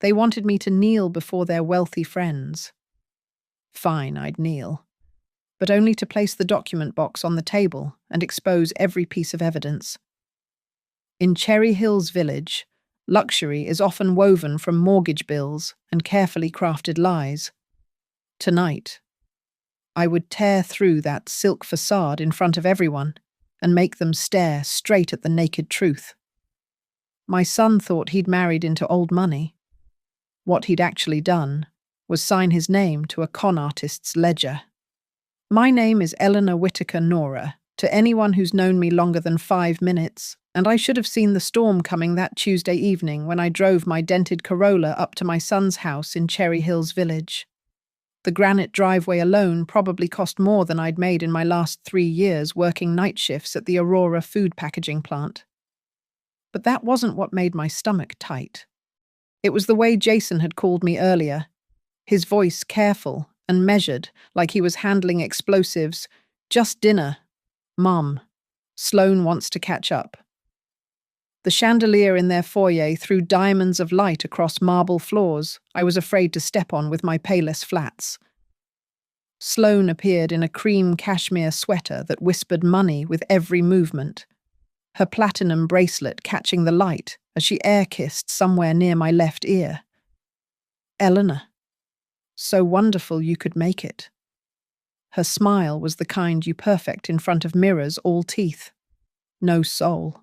They wanted me to kneel before their wealthy friends. Fine, I'd kneel, but only to place the document box on the table and expose every piece of evidence. In Cherry Hills Village, luxury is often woven from mortgage bills and carefully crafted lies. Tonight, I would tear through that silk facade in front of everyone and make them stare straight at the naked truth. My son thought he'd married into old money. What he'd actually done was sign his name to a con artist's ledger. My name is Eleanor Whitaker Nora, to anyone who's known me longer than 5 minutes, and I should have seen the storm coming that Tuesday evening when I drove my dented Corolla up to my son's house in Cherry Hills Village. The granite driveway alone probably cost more than I'd made in my last 3 years working night shifts at the Aurora food packaging plant. But that wasn't what made my stomach tight. It was the way Jason had called me earlier, his voice careful and measured, like he was handling explosives. Just dinner. Mom. Sloane wants to catch up. The chandelier in their foyer threw diamonds of light across marble floors I was afraid to step on with my Payless flats. Sloane appeared in a cream cashmere sweater that whispered money with every movement, her platinum bracelet catching the light as she air-kissed somewhere near my left ear. Eleanor. So wonderful you could make it. Her smile was the kind you perfect in front of mirrors all teeth. No soul.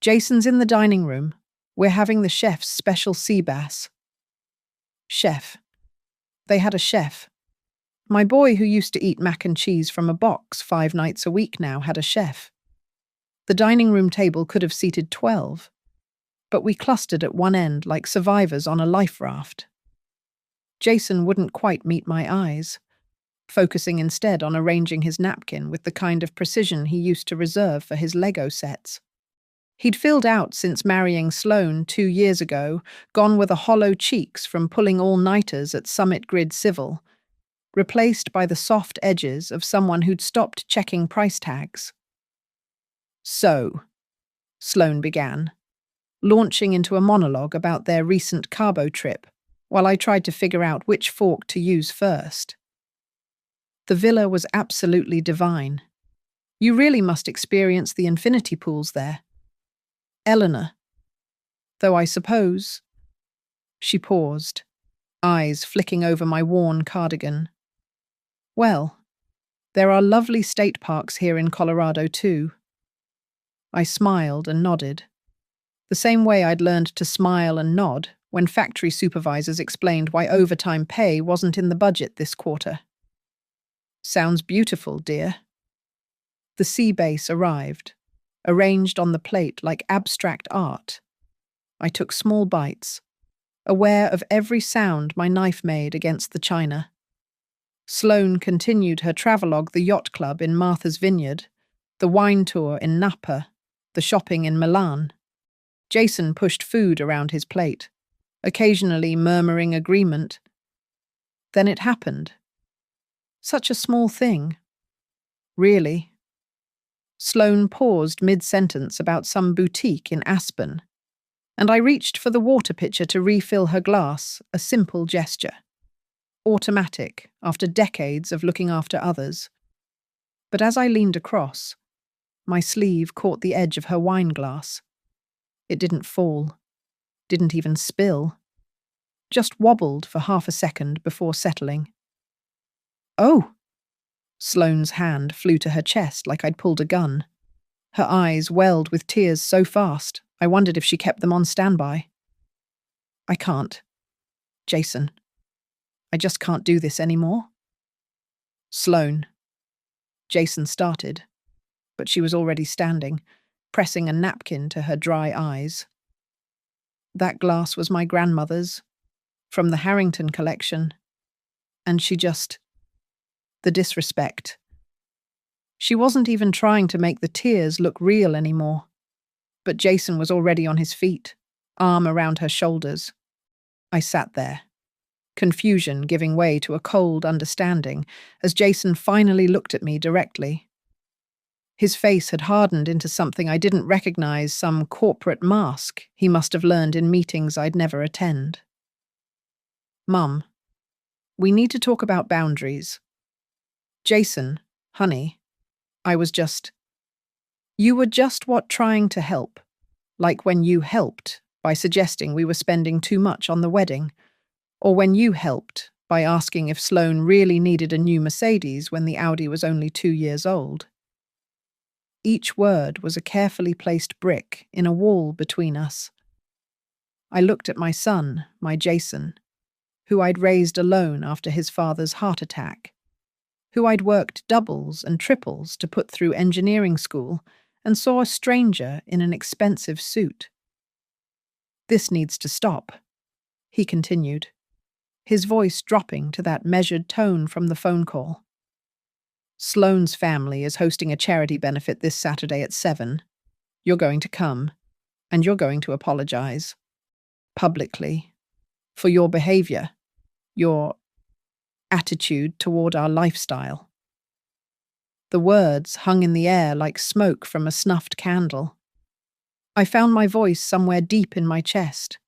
Jason's in the dining room. We're having the chef's special sea bass. Chef. They had a chef. My boy who used to eat mac and cheese from a box 5 nights a week now had a chef. The dining room table could have seated 12, but we clustered at one end like survivors on a life raft. Jason wouldn't quite meet my eyes, focusing instead on arranging his napkin with the kind of precision he used to reserve for his Lego sets. He'd filled out since marrying Sloane 2 years ago, gone with a hollow cheeks from pulling all-nighters at Summit Grid Civil, replaced by the soft edges of someone who'd stopped checking price tags. So, Sloane began, launching into a monologue about their recent Cabo trip, while I tried to figure out which fork to use first. The villa was absolutely divine. You really must experience the infinity pools there. Eleanor. Though I suppose. She paused, eyes flicking over my worn cardigan. Well, there are lovely state parks here in Colorado too. I smiled and nodded, the same way I'd learned to smile and nod when factory supervisors explained why overtime pay wasn't in the budget this quarter. Sounds beautiful, dear. The sea base arrived, arranged on the plate like abstract art. I took small bites, aware of every sound my knife made against the china. Sloane continued her travelogue, the yacht club in Martha's Vineyard, the wine tour in Napa, the shopping in Milan. Jason pushed food around his plate, occasionally murmuring agreement. Then it happened. Such a small thing. Really. Sloane paused mid-sentence about some boutique in Aspen, and I reached for the water pitcher to refill her glass, a simple gesture. Automatic, after decades of looking after others. But as I leaned across, my sleeve caught the edge of her wine glass. It didn't fall, didn't even spill, just wobbled for half a second before settling. Oh! Sloane's hand flew to her chest like I'd pulled a gun. Her eyes welled with tears so fast, I wondered if she kept them on standby. I can't. Jason. I just can't do this anymore. Sloane. Jason started, but she was already standing, pressing a napkin to her dry eyes. That glass was my grandmother's, from the Harrington collection, and she just... The disrespect. She wasn't even trying to make the tears look real anymore, but Jason was already on his feet, arm around her shoulders. I sat there, confusion giving way to a cold understanding as Jason finally looked at me directly. His face had hardened into something I didn't recognize, some corporate mask he must have learned in meetings I'd never attend. Mum, we need to talk about boundaries. Jason, honey, I was just... You were just what trying to help. Like when you helped by suggesting we were spending too much on the wedding, or when you helped by asking if Sloane really needed a new Mercedes when the Audi was only 2 years old. Each word was a carefully placed brick in a wall between us. I looked at my son, my Jason, who I'd raised alone after his father's heart attack, who I'd worked doubles and triples to put through engineering school, and saw a stranger in an expensive suit. This needs to stop, he continued, his voice dropping to that measured tone from the phone call. Sloane's family is hosting a charity benefit this Saturday at 7. You're going to come, and you're going to apologize. Publicly. For your behavior. Your attitude toward our lifestyle. The words hung in the air like smoke from a snuffed candle. I found my voice somewhere deep in my chest,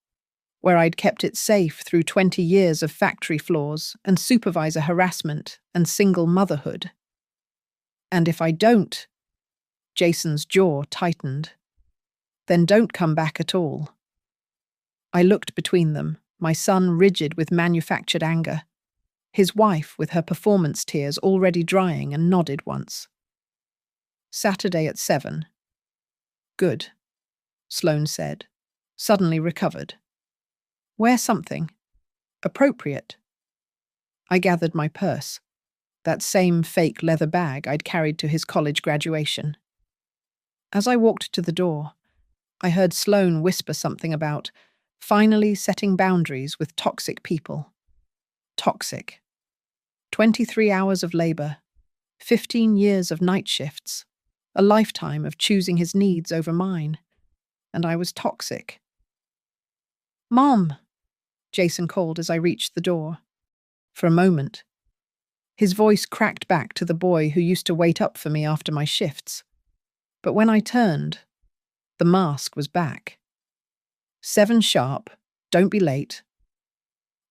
where I'd kept it safe through 20 years of factory floors and supervisor harassment and single motherhood. And if I don't, Jason's jaw tightened, then don't come back at all. I looked between them, my son rigid with manufactured anger, his wife with her performance tears already drying, and nodded once. Saturday at 7. Good, Sloane said, suddenly recovered. Wear something. Appropriate. I gathered my purse, that same fake leather bag I'd carried to his college graduation. As I walked to the door, I heard Sloane whisper something about finally setting boundaries with toxic people. Toxic. 23 hours of labor, 15 years of night shifts, a lifetime of choosing his needs over mine, and I was toxic. Mom, Jason called as I reached the door. For a moment, his voice cracked back to the boy who used to wait up for me after my shifts. But when I turned, the mask was back. 7 sharp, don't be late.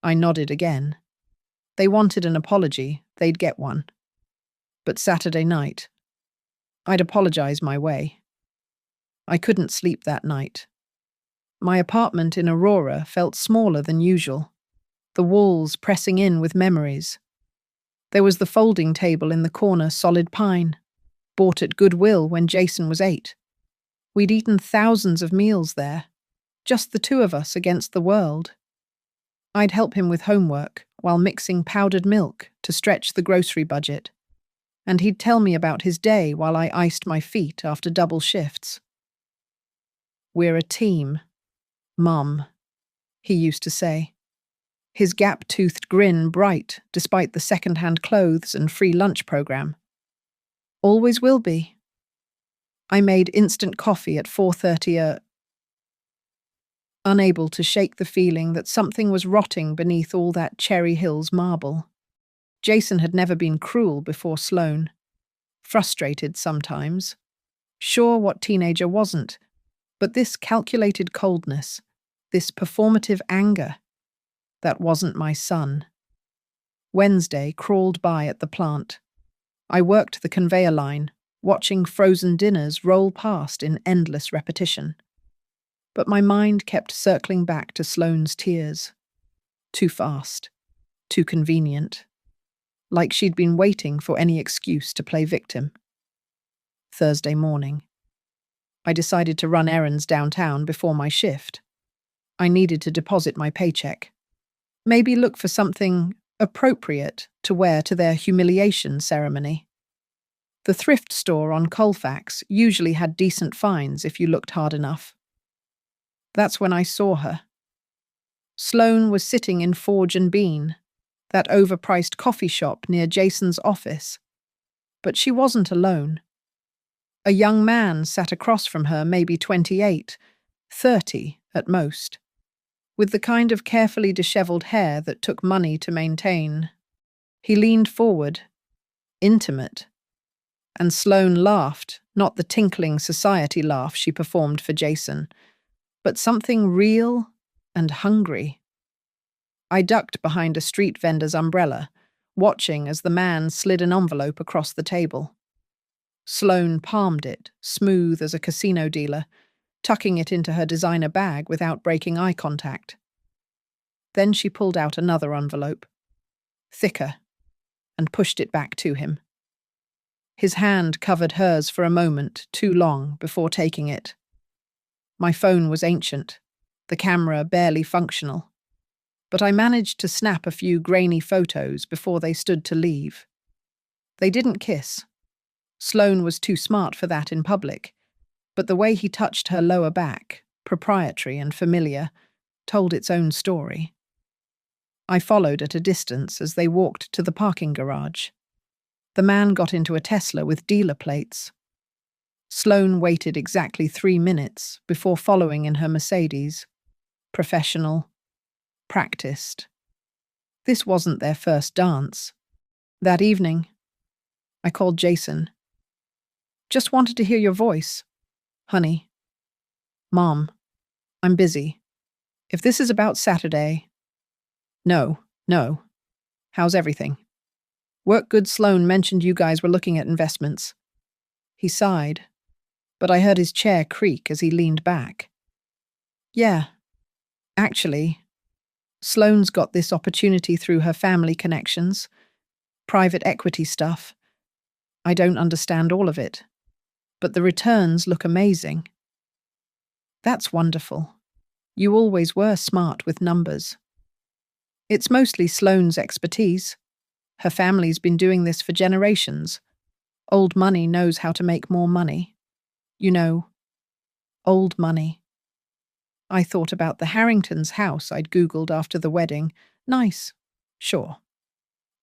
I nodded again. They wanted an apology, they'd get one. But Saturday night, I'd apologize my way. I couldn't sleep that night. My apartment in Aurora felt smaller than usual, the walls pressing in with memories. There was the folding table in the corner, solid pine, bought at Goodwill when Jason was 8. We'd eaten thousands of meals there, just the two of us against the world. I'd help him with homework while mixing powdered milk to stretch the grocery budget, and he'd tell me about his day while I iced my feet after double shifts. We're a team, Mum, he used to say, his gap-toothed grin bright despite the second-hand clothes and free lunch program. Always will be. I made instant coffee at 4:30 unable to shake the feeling that something was rotting beneath all that Cherry Hills marble. Jason had never been cruel before Sloane. Frustrated sometimes. Sure, what teenager wasn't? But this calculated coldness, this performative anger, that wasn't my son. Wednesday crawled by at the plant. I worked the conveyor line, watching frozen dinners roll past in endless repetition. But my mind kept circling back to Sloane's tears. Too fast. Too convenient. Like she'd been waiting for any excuse to play victim. Thursday morning. I decided to run errands downtown before my shift. I needed to deposit my paycheck. Maybe look for something appropriate to wear to their humiliation ceremony. The thrift store on Colfax usually had decent finds if you looked hard enough. That's when I saw her. Sloane was sitting in Forge and Bean, that overpriced coffee shop near Jason's office. But she wasn't alone. A young man sat across from her, maybe 28, 30 at most, with the kind of carefully disheveled hair that took money to maintain. He leaned forward, intimate, And Sloane laughed, not the tinkling society laugh she performed for Jason, but something real and hungry. I ducked behind a street vendor's umbrella, watching as the man slid an envelope across the table. Sloane palmed it, smooth as a casino dealer, tucking it into her designer bag without breaking eye contact. Then she pulled out another envelope, thicker, and pushed it back to him. His hand covered hers for a moment, too long, before taking it. My phone was ancient, the camera barely functional, but I managed to snap a few grainy photos before they stood to leave. They didn't kiss. Sloane was too smart for that in public, but the way he touched her lower back, proprietary and familiar, told its own story. I followed at a distance as they walked to the parking garage. The man got into a Tesla with dealer plates. Sloane waited exactly 3 minutes before following in her Mercedes. Professional. Practiced. This wasn't their first dance. That evening, I called Jason. Just wanted to hear your voice. Honey. Mom. I'm busy. If this is about Saturday... No. How's everything? Work good. Sloane mentioned you guys were looking at investments. He sighed, but I heard his chair creak as he leaned back. Yeah. Actually, Sloane's got this opportunity through her family connections. Private equity stuff. I don't understand all of it, but the returns look amazing. That's wonderful. You always were smart with numbers. It's mostly Sloane's expertise. Her family's been doing this for generations. Old money knows how to make more money. You know, old money. I thought about the Harringtons' house I'd Googled after the wedding. Nice, sure.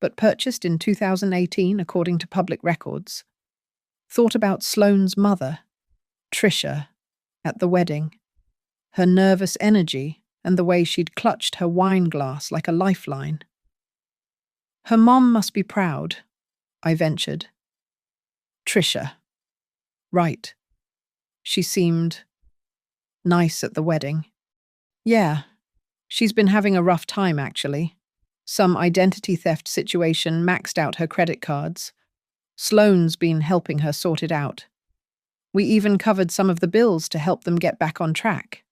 But purchased in 2018 according to public records. Thought about Sloane's mother, Tricia, at the wedding. Her nervous energy and the way she'd clutched her wine glass like a lifeline. Her mom must be proud, I ventured. Tricia. Right. She seemed nice at the wedding. Yeah, she's been having a rough time, actually. Some identity theft situation maxed out her credit cards. Sloane's been helping her sort it out. We even covered some of the bills to help them get back on track.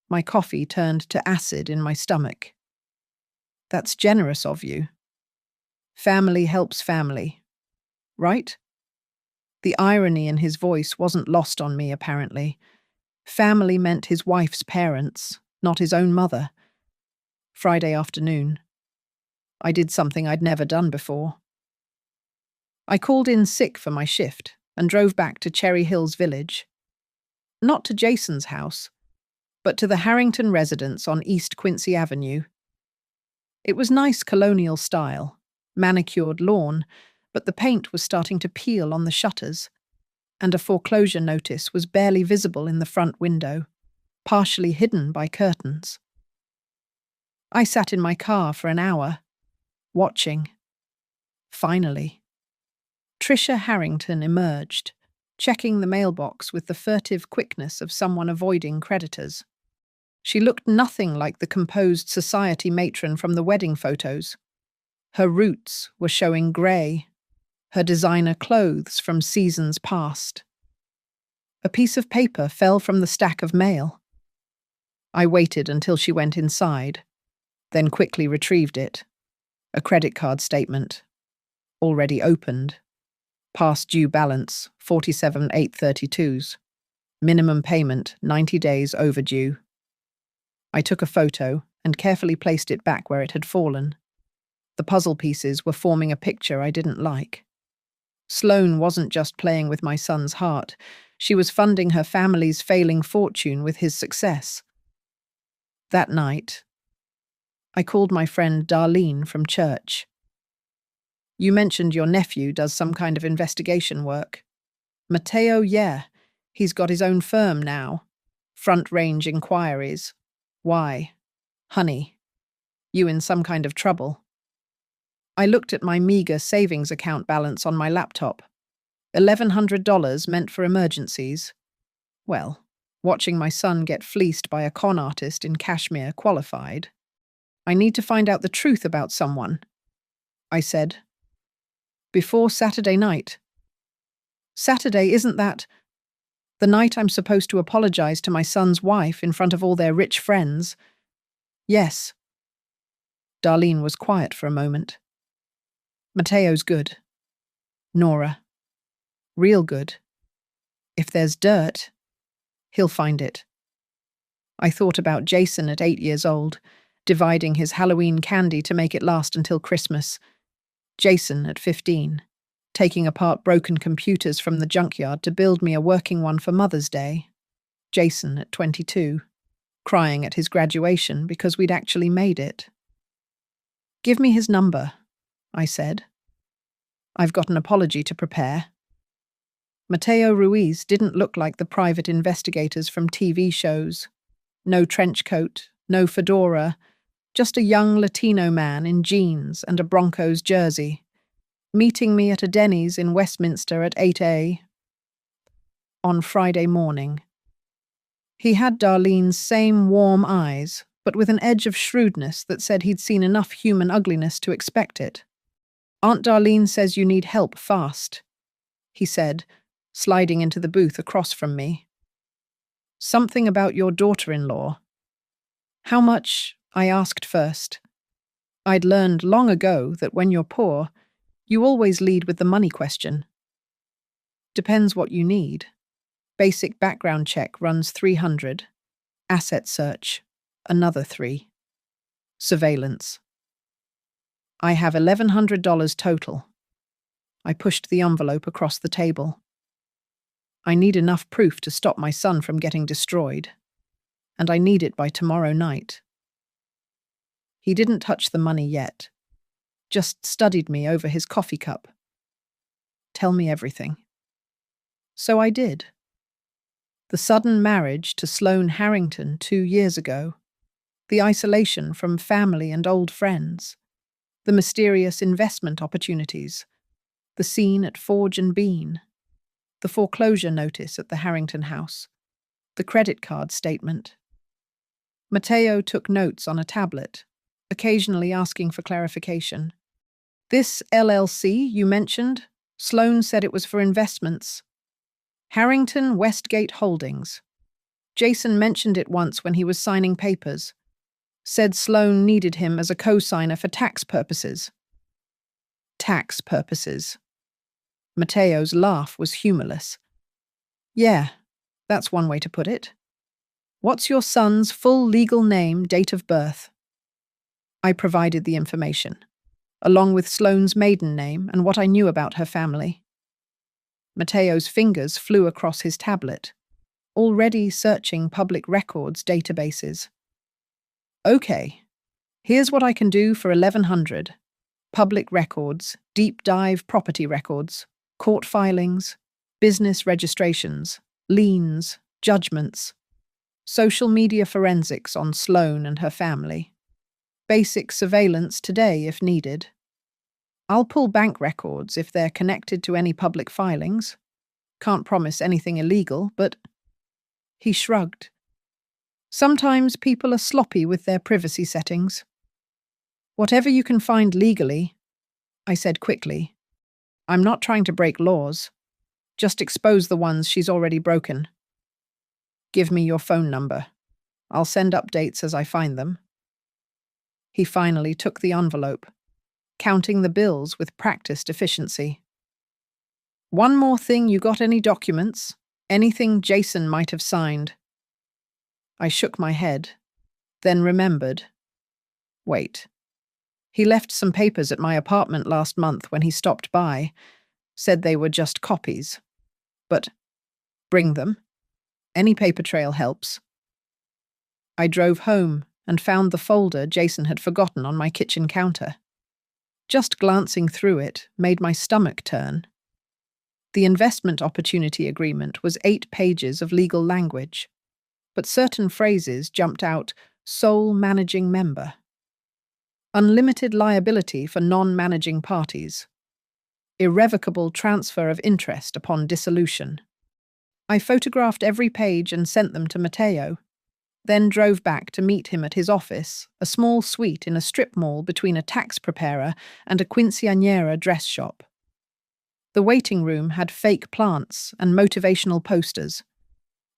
My coffee turned to acid in my stomach. That's generous of you. Family helps family, right? The irony in his voice wasn't lost on me, apparently. Family meant his wife's parents, not his own mother. Friday afternoon. I did something I'd never done before. I called in sick for my shift and drove back to Cherry Hills Village. Not to Jason's house, but to the Harrington residence on East Quincy Avenue. It was nice colonial style, manicured lawn, but the paint was starting to peel on the shutters, and a foreclosure notice was barely visible in the front window, partially hidden by curtains. I sat in my car for an hour, watching. Finally, Tricia Harrington emerged, checking the mailbox with the furtive quickness of someone avoiding creditors. She looked nothing like the composed society matron from the wedding photos. Her roots were showing grey, her designer clothes from seasons past. A piece of paper fell from the stack of mail. I waited until she went inside, then quickly retrieved it. A credit card statement. Already opened. Past due balance, 47,832s. Minimum payment, 90 days overdue. I took a photo and carefully placed it back where it had fallen. The puzzle pieces were forming a picture I didn't like. Sloane wasn't just playing with my son's heart. She was funding her family's failing fortune with his success. That night, I called my friend Darlene from church. You mentioned your nephew does some kind of investigation work. Mateo, yeah. He's got his own firm now. Front Range Inquiries. Why? Honey, you in some kind of trouble? I looked at my meager savings account balance on my laptop. $1,100 meant for emergencies. Well, watching my son get fleeced by a con artist in Kashmir qualified. I need to find out the truth about someone, I said. Before Saturday night. Saturday, isn't that the night I'm supposed to apologize to my son's wife in front of all their rich friends? Yes. Darlene was quiet for a moment. Mateo's good. Nora. Real good. If there's dirt, he'll find it. I thought about Jason at 8 years old, dividing his Halloween candy to make it last until Christmas. Jason at 15, taking apart broken computers from the junkyard to build me a working one for Mother's Day. Jason at 22, crying at his graduation because we'd actually made it. Give me his number, I said. I've got an apology to prepare. Mateo Ruiz didn't look like the private investigators from TV shows. No trench coat, no fedora, just a young Latino man in jeans and a Broncos jersey, meeting me at a Denny's in Westminster at 8 a.m. on Friday morning. He had Darlene's same warm eyes, but with an edge of shrewdness that said he'd seen enough human ugliness to expect it. Aunt Darlene says you need help fast, he said, sliding into the booth across from me. Something about your daughter-in-law. How much? I asked first. I'd learned long ago that when you're poor, you always lead with the money question. Depends what you need. Basic background check runs $300. Asset search, another $3. Surveillance. I have $1,100 total. I pushed the envelope across the table. I need enough proof to stop my son from getting destroyed, and I need it by tomorrow night. He didn't touch the money yet, just studied me over his coffee cup. Tell me everything. So I did. The sudden marriage to Sloane Harrington 2 years ago, the isolation from family and old friends, the mysterious investment opportunities, the scene at Forge and Bean, the foreclosure notice at the Harrington house, the credit card statement. Mateo took notes on a tablet, occasionally asking for clarification. This LLC you mentioned, Sloane said it was for investments. Harrington Westgate Holdings. Jason mentioned it once when he was signing papers. Said Sloane needed him as a co-signer for tax purposes. Tax purposes. Mateo's laugh was humorless. Yeah, that's one way to put it. What's your son's full legal name, date of birth? I provided the information, along with Sloane's maiden name and what I knew about her family. Mateo's fingers flew across his tablet, already searching public records databases. Okay, here's what I can do for $1,100. Public records, deep dive property records, court filings, business registrations, liens, judgments, social media forensics on Sloane and her family, basic surveillance today if needed. I'll pull bank records if they're connected to any public filings. Can't promise anything illegal, but... He shrugged. Sometimes people are sloppy with their privacy settings. Whatever you can find legally, I said quickly. I'm not trying to break laws. Just expose the ones she's already broken. Give me your phone number. I'll send updates as I find them. He finally took the envelope, counting the bills with practiced efficiency. One more thing, you got any documents? Anything Jason might have signed? I shook my head, then remembered. Wait. He left some papers at my apartment last month when he stopped by, said they were just copies. But, bring them. Any paper trail helps. I drove home and found the folder Jason had forgotten on my kitchen counter. Just glancing through it made my stomach turn. The investment opportunity agreement was 8 pages of legal language, but certain phrases jumped out: sole managing member, unlimited liability for non-managing parties, Irrevocable transfer of interest upon dissolution. I photographed every page and sent them to Matteo, then drove back to meet him at his office, a small suite in a strip mall between a tax preparer and a quinceañera dress shop. The waiting room had fake plants and motivational posters,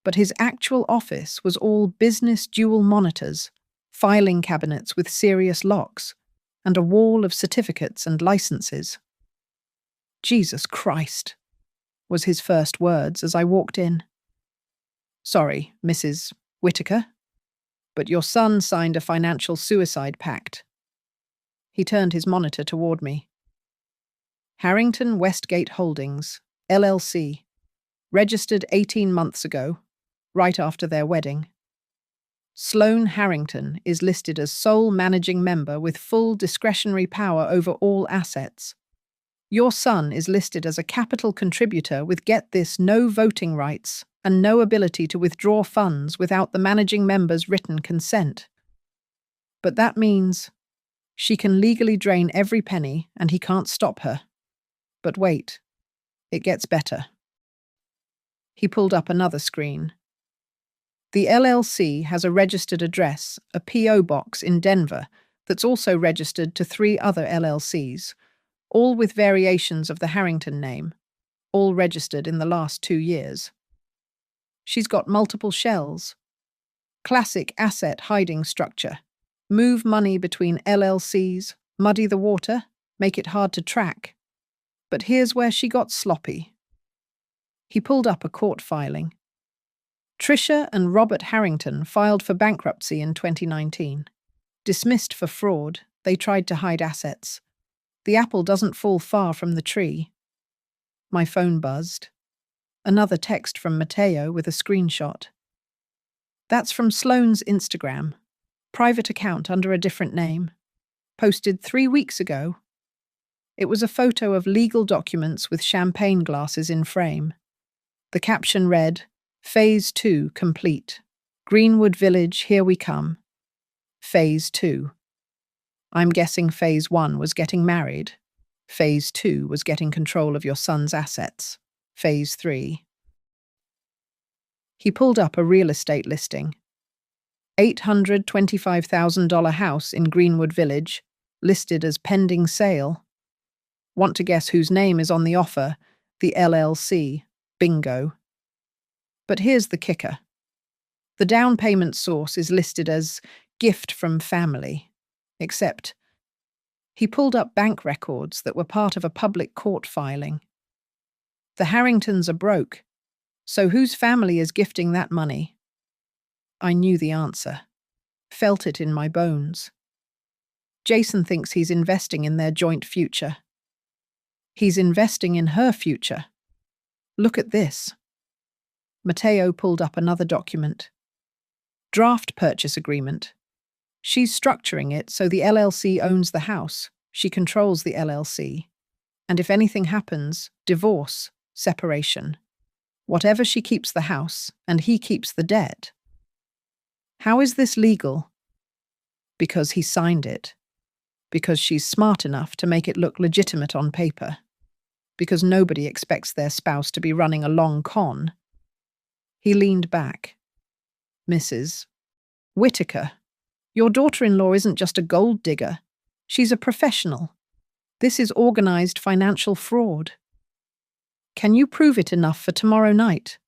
but his actual office was all business dual monitors, filing cabinets with serious locks, and a wall of certificates and licenses. "Jesus Christ," was his first words as I walked in. "Sorry, Mrs. Whitaker, but your son signed a financial suicide pact." He turned his monitor toward me. "Harrington Westgate Holdings, LLC, registered 18 months ago, right after their wedding. Sloane Harrington is listed as sole managing member with full discretionary power over all assets. Your son is listed as a capital contributor with, get this, no voting rights and no ability to withdraw funds without the managing member's written consent. But that means she can legally drain every penny and he can't stop her. But wait, it gets better." He pulled up another screen. "The LLC has a registered address, a P.O. box in Denver, that's also registered to 3 other LLCs, all with variations of the Harrington name, all registered in the last 2 years. She's got multiple shells. Classic asset hiding structure. Move money between LLCs, muddy the water, make it hard to track. But here's where she got sloppy." He pulled up a court filing. Tricia and Robert Harrington filed for bankruptcy in 2019. Dismissed for fraud, they tried to hide assets. The apple doesn't fall far from the tree. My phone buzzed. Another text from Matteo with a screenshot. "That's from Sloane's Instagram. Private account under a different name. Posted 3 weeks ago." It was a photo of legal documents with champagne glasses in frame. The caption read, "Phase 2 complete. Greenwood Village, here we come. Phase 2. I'm guessing Phase 1 was getting married. Phase 2 was getting control of your son's assets. Phase 3. He pulled up a real estate listing. $825,000 house in Greenwood Village, listed as pending sale. Want to guess whose name is on the offer? The LLC. Bingo. But here's the kicker. The down payment source is listed as gift from family, except he pulled up bank records that were part of a public court filing. The Harringtons are broke, so whose family is gifting that money? I knew the answer, felt it in my bones. Jason thinks he's investing in their joint future. He's investing in her future. Look at this. Matteo pulled up another document. Draft purchase agreement. She's structuring it so the LLC owns the house. She controls the LLC. And if anything happens, divorce, separation. Whatever, she keeps the house, and he keeps the debt. How is this legal? Because he signed it. Because she's smart enough to make it look legitimate on paper. Because nobody expects their spouse to be running a long con. He leaned back. "Mrs. Whitaker, your daughter-in-law isn't just a gold digger. She's a professional. This is organized financial fraud. Can you prove it enough for tomorrow night?"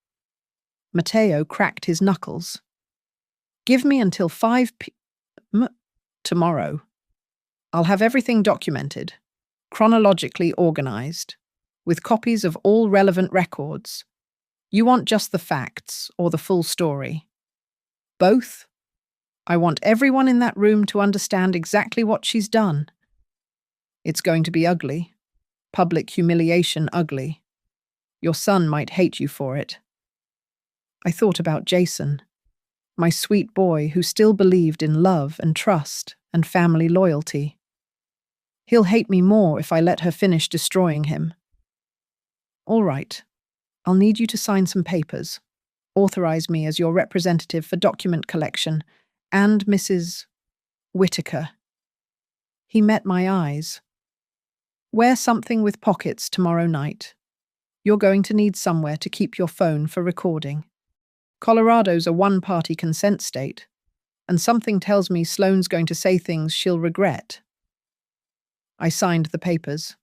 Matteo cracked his knuckles. "Give me until 5 p.m. tomorrow. I'll have everything documented, chronologically organized, with copies of all relevant records. You want just the facts or the full story?" "Both. I want everyone in that room to understand exactly what she's done. It's going to be ugly. Public humiliation ugly. Your son might hate you for it." I thought about Jason, my sweet boy who still believed in love and trust and family loyalty. He'll hate me more if I let her finish destroying him. "All right. I'll need you to sign some papers. Authorize me as your representative for document collection, and Mrs. Whitaker." He met my eyes. Wear something with pockets tomorrow night. You're going to need somewhere to keep your phone for recording. Colorado's a one-party consent state, and something tells me Sloane's going to say things she'll regret. I signed the papers,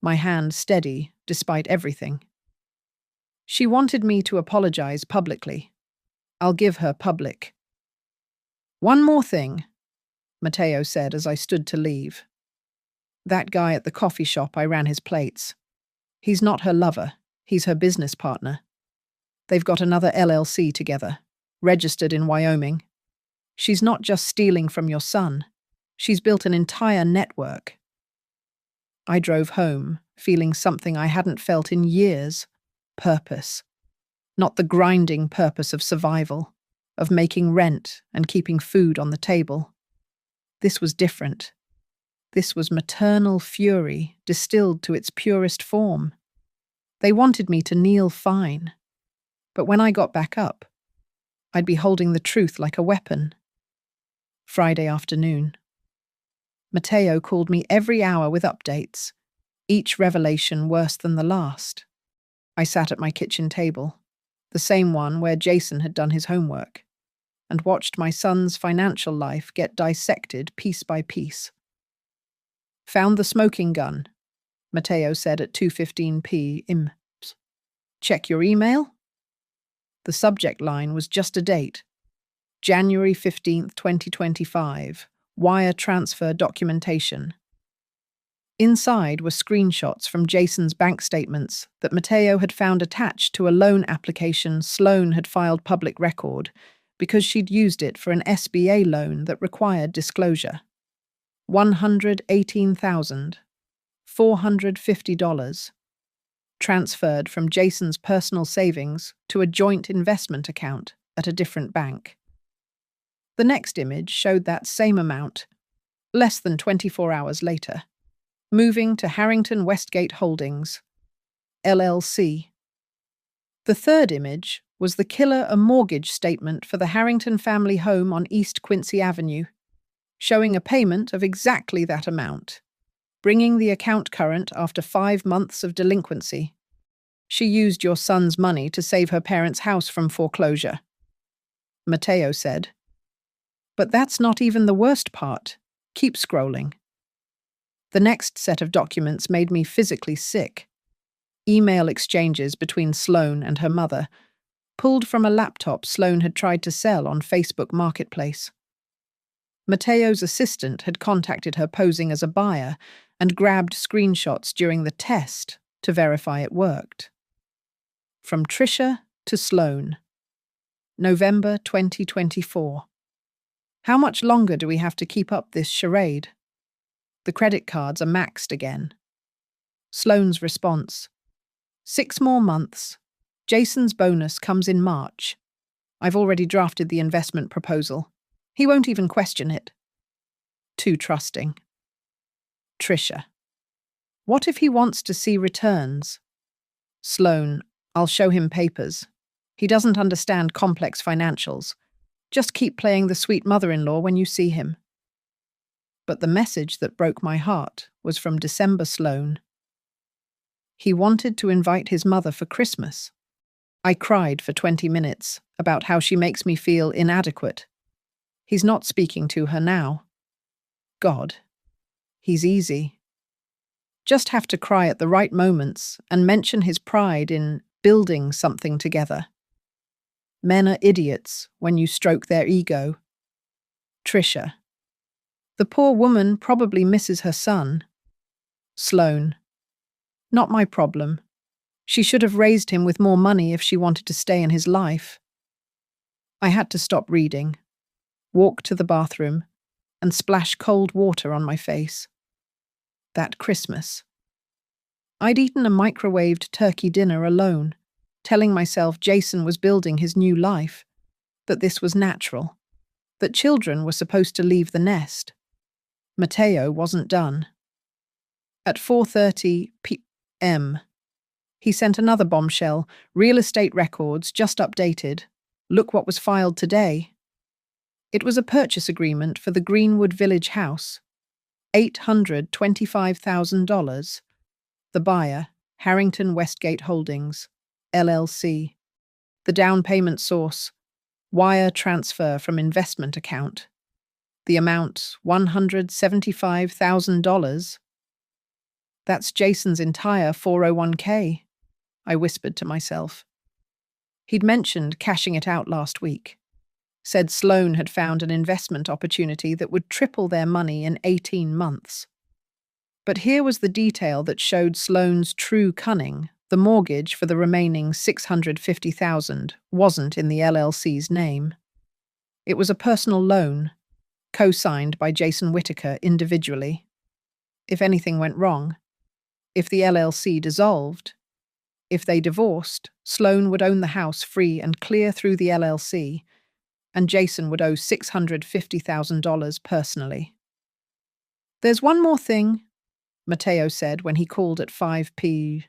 my hand steady despite everything. She wanted me to apologize publicly. I'll give her public. One more thing, Matteo said as I stood to leave. That guy at the coffee shop, I ran his plates. He's not her lover, he's her business partner. They've got another LLC together, registered in Wyoming. She's not just stealing from your son, she's built an entire network. I drove home, feeling something I hadn't felt in years: purpose. Not the grinding purpose of survival, of making rent and keeping food on the table. This was different. This was maternal fury distilled to its purest form. They wanted me to kneel fine, but when I got back up, I'd be holding the truth like a weapon. Friday afternoon. Matteo called me every hour with updates, each revelation worse than the last. I sat at my kitchen table, the same one where Jason had done his homework, and watched my son's financial life get dissected piece by piece. Found the smoking gun, Matteo said at 2:15 p.m. Check your email? The subject line was just a date. January 15th, 2025. Wire transfer documentation. Inside were screenshots from Jason's bank statements that Matteo had found attached to a loan application Sloane had filed public record because she'd used it for an SBA loan that required disclosure. $118,450 transferred from Jason's personal savings to a joint investment account at a different bank. The next image showed that same amount, less than 24 hours later, moving to Harrington Westgate Holdings, LLC. The third image was the killer a mortgage statement for the Harrington family home on East Quincy Avenue, showing a payment of exactly that amount, bringing the account current after 5 months of delinquency. She used your son's money to save her parents' house from foreclosure, Matteo said. But that's not even the worst part. Keep scrolling. The next set of documents made me physically sick. Email exchanges between Sloane and her mother, pulled from a laptop Sloane had tried to sell on Facebook Marketplace. Matteo's assistant had contacted her posing as a buyer and grabbed screenshots during the test to verify it worked. From Trisha to Sloane. November 2024. How much longer do we have to keep up this charade? The credit cards are maxed again. Sloane's response. 6 more months. Jason's bonus comes in March. I've already drafted the investment proposal. He won't even question it. Too trusting. Trisha. What if he wants to see returns? Sloane. I'll show him papers. He doesn't understand complex financials. Just keep playing the sweet mother-in-law when you see him. But the message that broke my heart was from December Sloane. He wanted to invite his mother for Christmas. I cried for 20 minutes about how she makes me feel inadequate. He's not speaking to her now. God, he's easy. Just have to cry at the right moments and mention his pride in building something together. Men are idiots when you stroke their ego. Trisha. The poor woman probably misses her son. Sloane. Not my problem. She should have raised him with more money if she wanted to stay in his life. I had to stop reading, walk to the bathroom, and splash cold water on my face. That Christmas. I'd eaten a microwaved turkey dinner alone, telling myself Jason was building his new life, that this was natural, that children were supposed to leave the nest. Matteo wasn't done. At 4:30 p.m., he sent another bombshell, real estate records just updated. Look what was filed today. It was a purchase agreement for the Greenwood Village house. $825,000. The buyer, Harrington Westgate Holdings, LLC. The down payment source, wire transfer from investment account. The amount, $175,000. That's Jason's entire 401k, I whispered to myself. He'd mentioned cashing it out last week. Said Sloane had found an investment opportunity that would triple their money in 18 months. But here was the detail that showed Sloane's true cunning. The mortgage for the remaining $650,000 wasn't in the LLC's name. It was a personal loan, co-signed by Jason Whittaker individually. If anything went wrong, if the LLC dissolved, if they divorced, Sloane would own the house free and clear through the LLC, and Jason would owe $650,000 personally. "There's one more thing," Matteo said when he called at 5 p.m.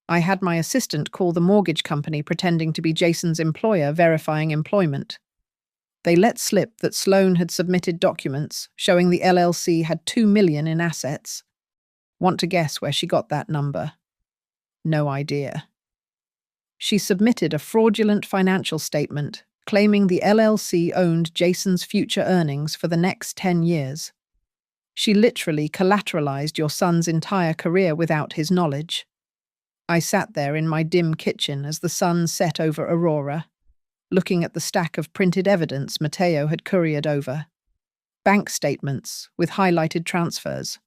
I had my assistant call the mortgage company pretending to be Jason's employer verifying employment. They let slip that Sloane had submitted documents showing the LLC had $2 million in assets. Want to guess where she got that number? No idea. She submitted a fraudulent financial statement claiming the LLC owned Jason's future earnings for the next 10 years. She literally collateralized your son's entire career without his knowledge. I sat there in my dim kitchen as the sun set over Aurora, looking at the stack of printed evidence Matteo had couriered over. Bank statements with highlighted transfers,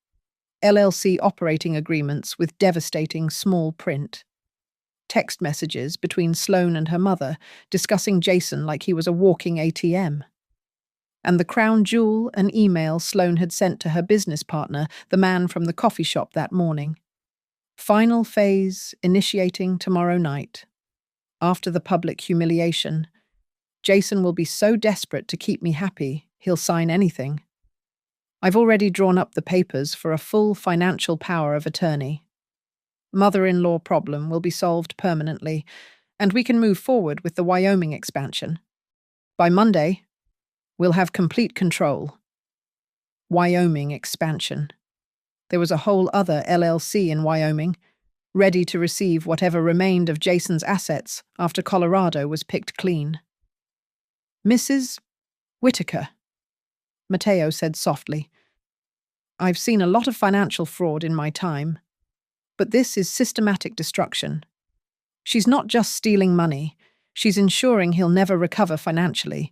LLC operating agreements with devastating small print, text messages between Sloane and her mother discussing Jason like he was a walking ATM. And the crown jewel, an email Sloane had sent to her business partner, the man from the coffee shop that morning. Final phase initiating tomorrow night. After the public humiliation, Jason will be so desperate to keep me happy, he'll sign anything. I've already drawn up the papers for a full financial power of attorney. Mother-in-law problem will be solved permanently, and we can move forward with the Wyoming expansion. By Monday, we'll have complete control. Wyoming expansion. There was a whole other LLC in Wyoming, ready to receive whatever remained of Jason's assets after Colorado was picked clean. "Mrs. Whittaker," Matteo said softly, "I've seen a lot of financial fraud in my time, but this is systematic destruction. She's not just stealing money, she's ensuring he'll never recover financially.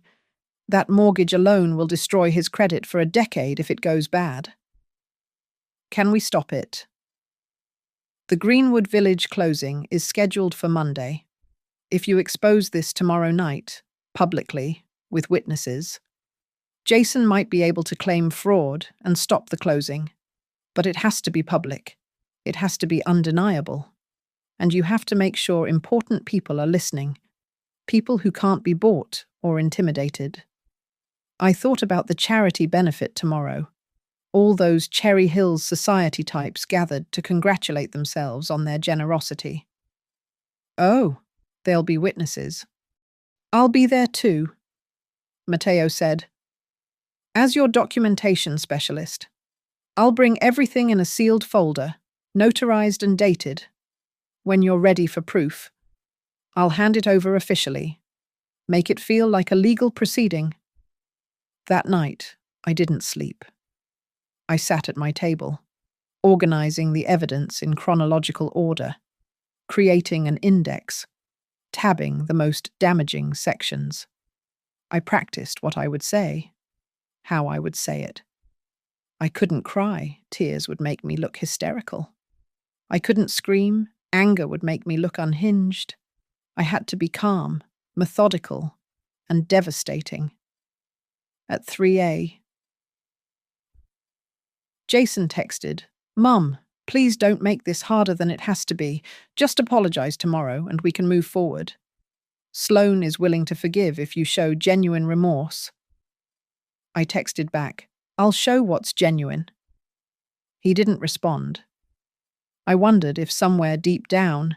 That mortgage alone will destroy his credit for a decade if it goes bad. Can we stop it?" The Greenwood Village closing is scheduled for Monday. If you expose this tomorrow night, publicly, with witnesses, Jason might be able to claim fraud and stop the closing. But it has to be public. It has to be undeniable. And you have to make sure important people are listening. People who can't be bought or intimidated. I thought about the charity benefit tomorrow. All those Cherry Hills society types gathered to congratulate themselves on their generosity. "Oh, there'll be witnesses." "I'll be there too," Matteo said. "As your documentation specialist, I'll bring everything in a sealed folder, notarized and dated. When you're ready for proof, I'll hand it over officially. Make it feel like a legal proceeding." That night, I didn't sleep. I sat at my table, organizing the evidence in chronological order, creating an index, tabbing the most damaging sections. I practiced what I would say, how I would say it. I couldn't cry, tears would make me look hysterical. I couldn't scream, anger would make me look unhinged. I had to be calm, methodical, and devastating. At 3 a.m., Jason texted, "Mum, please don't make this harder than it has to be. Just apologize tomorrow and we can move forward. Sloane is willing to forgive if you show genuine remorse." I texted back, "I'll show what's genuine." He didn't respond. I wondered if somewhere deep down,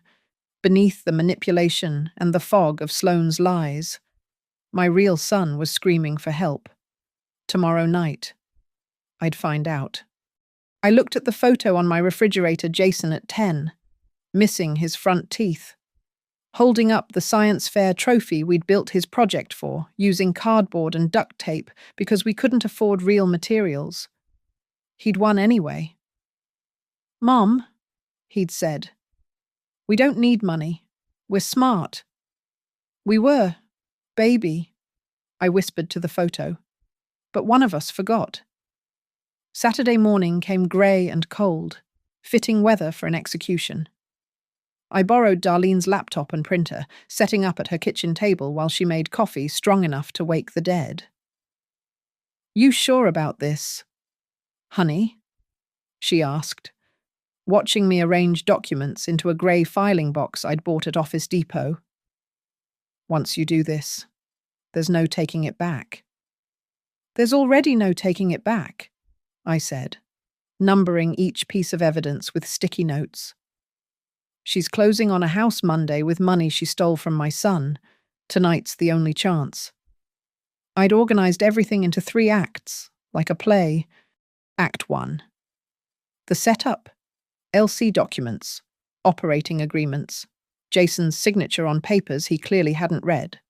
beneath the manipulation and the fog of Sloane's lies, my real son was screaming for help. Tomorrow night, I'd find out. I looked at the photo on my refrigerator, Jason at 10, missing his front teeth, holding up the science fair trophy we'd built his project for, using cardboard and duct tape because we couldn't afford real materials. He'd won anyway. "Mom," he'd said, "we don't need money. We're smart." "We were, baby," I whispered to the photo. But one of us forgot. Saturday morning came grey and cold, fitting weather for an execution. I borrowed Darlene's laptop and printer, setting up at her kitchen table while she made coffee strong enough to wake the dead. "You sure about this, honey?" she asked, watching me arrange documents into a grey filing box I'd bought at Office Depot. "Once you do this, there's no taking it back." "There's already no taking it back," I said, numbering each piece of evidence with sticky notes. "She's closing on a house Monday with money she stole from my son. Tonight's the only chance." I'd organized everything into 3 acts, like a play. Act 1. The setup, LC documents, operating agreements, Jason's signature on papers he clearly hadn't read.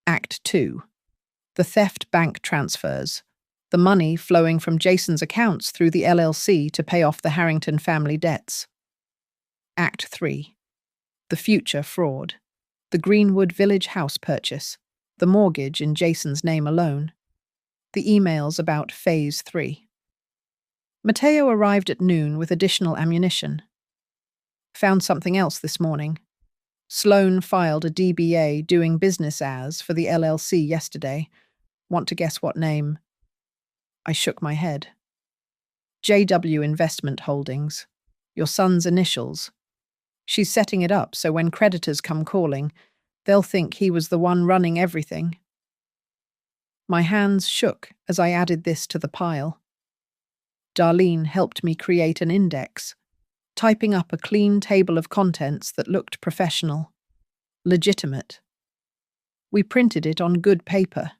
Act 2. The theft bank transfers, the money flowing from Jason's accounts through the LLC to pay off the Harrington family debts. Act 3. The future fraud, the Greenwood Village house purchase, the mortgage in Jason's name alone, the emails about Phase 3. Matteo arrived at noon with additional ammunition. "Found something else this morning. Sloan filed a DBA doing business as for the LLC yesterday. Want to guess what name?" I shook my head. "JW Investment Holdings. Your son's initials. She's setting it up so when creditors come calling, they'll think he was the one running everything." My hands shook as I added this to the pile. Darlene helped me create an index, typing up a clean table of contents that looked professional, legitimate. We printed it on good paper,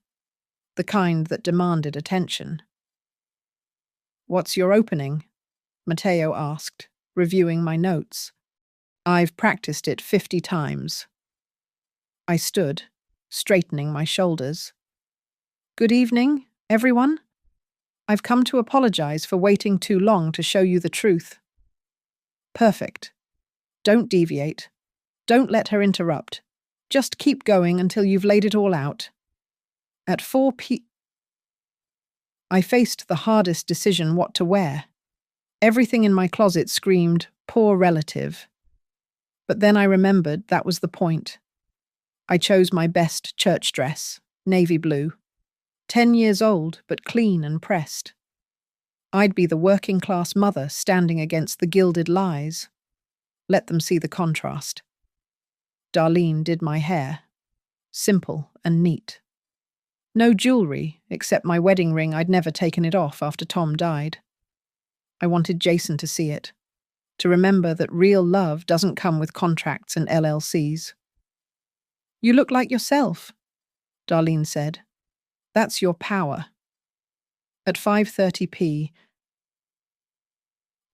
the kind that demanded attention. "What's your opening?" Matteo asked, reviewing my notes. "I've practiced it 50 times. I stood, straightening my shoulders. "Good evening, everyone. I've come to apologize for waiting too long to show you the truth." "Perfect. Don't deviate. Don't let her interrupt. Just keep going until you've laid it all out." At 4 p. I faced the hardest decision: what to wear. Everything in my closet screamed, "poor relative." But then I remembered that was the point. I chose my best church dress, navy blue. 10 years old, but clean and pressed. I'd be the working-class mother standing against the gilded lies. Let them see the contrast. Darlene did my hair. Simple and neat. No jewelry, except my wedding ring. I'd never taken it off after Tom died. I wanted Jason to see it, to remember that real love doesn't come with contracts and LLCs. "You look like yourself," Darlene said. "That's your power." At 5:30 p.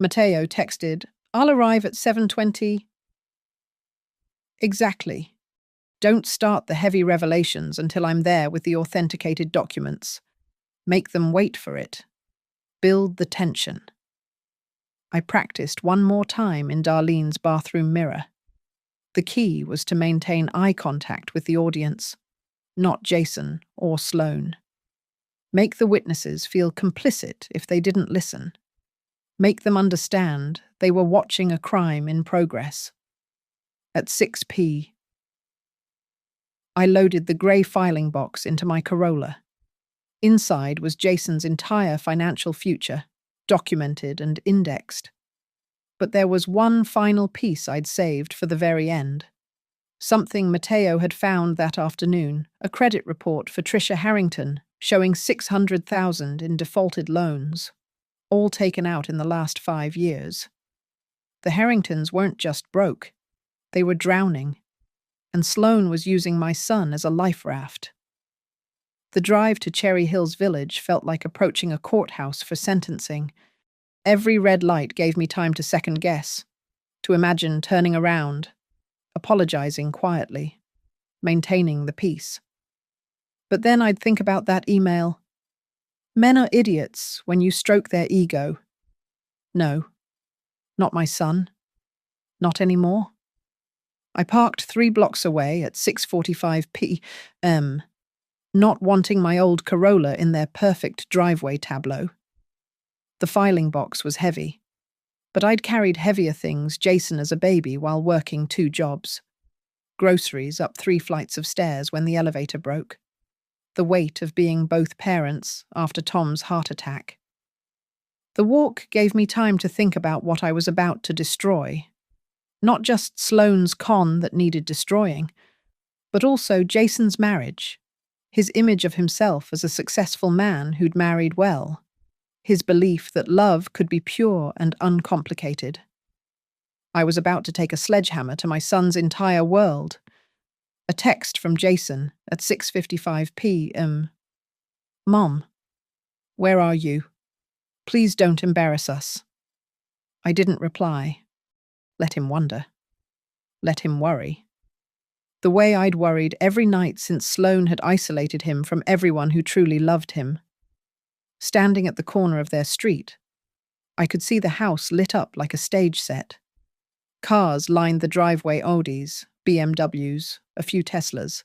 Matteo texted, "I'll arrive at 7:20. Exactly. Don't start the heavy revelations until I'm there with the authenticated documents. Make them wait for it. Build the tension." I practiced one more time in Darlene's bathroom mirror. The key was to maintain eye contact with the audience, not Jason or Sloan. Make the witnesses feel complicit if they didn't listen. Make them understand they were watching a crime in progress. At 6 p. I loaded the grey filing box into my Corolla. Inside was Jason's entire financial future, documented and indexed. But there was one final piece I'd saved for the very end. Something Matteo had found that afternoon, a credit report for Tricia Harrington, showing $600,000 in defaulted loans, all taken out in the last 5 years. The Harringtons weren't just broke, they were drowning, and Sloan was using my son as a life raft. The drive to Cherry Hills Village felt like approaching a courthouse for sentencing. Every red light gave me time to second guess, to imagine turning around, apologizing quietly, maintaining the peace. But then I'd think about that email. Men are idiots when you stroke their ego. No, not my son. Not anymore. I parked 3 blocks away at 6:45 p.m., not wanting my old Corolla in their perfect driveway tableau. The filing box was heavy, but I'd carried heavier things Jason as a baby while working 2 jobs. Groceries up 3 flights of stairs when the elevator broke. The weight of being both parents after Tom's heart attack. The walk gave me time to think about what I was about to destroy. Not just Sloane's con that needed destroying, but also Jason's marriage, his image of himself as a successful man who'd married well, his belief that love could be pure and uncomplicated. I was about to take a sledgehammer to my son's entire world. A text from Jason at 6:55 p.m. Mom, where are you? Please don't embarrass us. I didn't reply. Let him wonder. Let him worry. The way I'd worried every night since Sloane had isolated him from everyone who truly loved him. Standing at the corner of their street, I could see the house lit up like a stage set. Cars lined the driveway, Audis, BMWs, a few Teslas.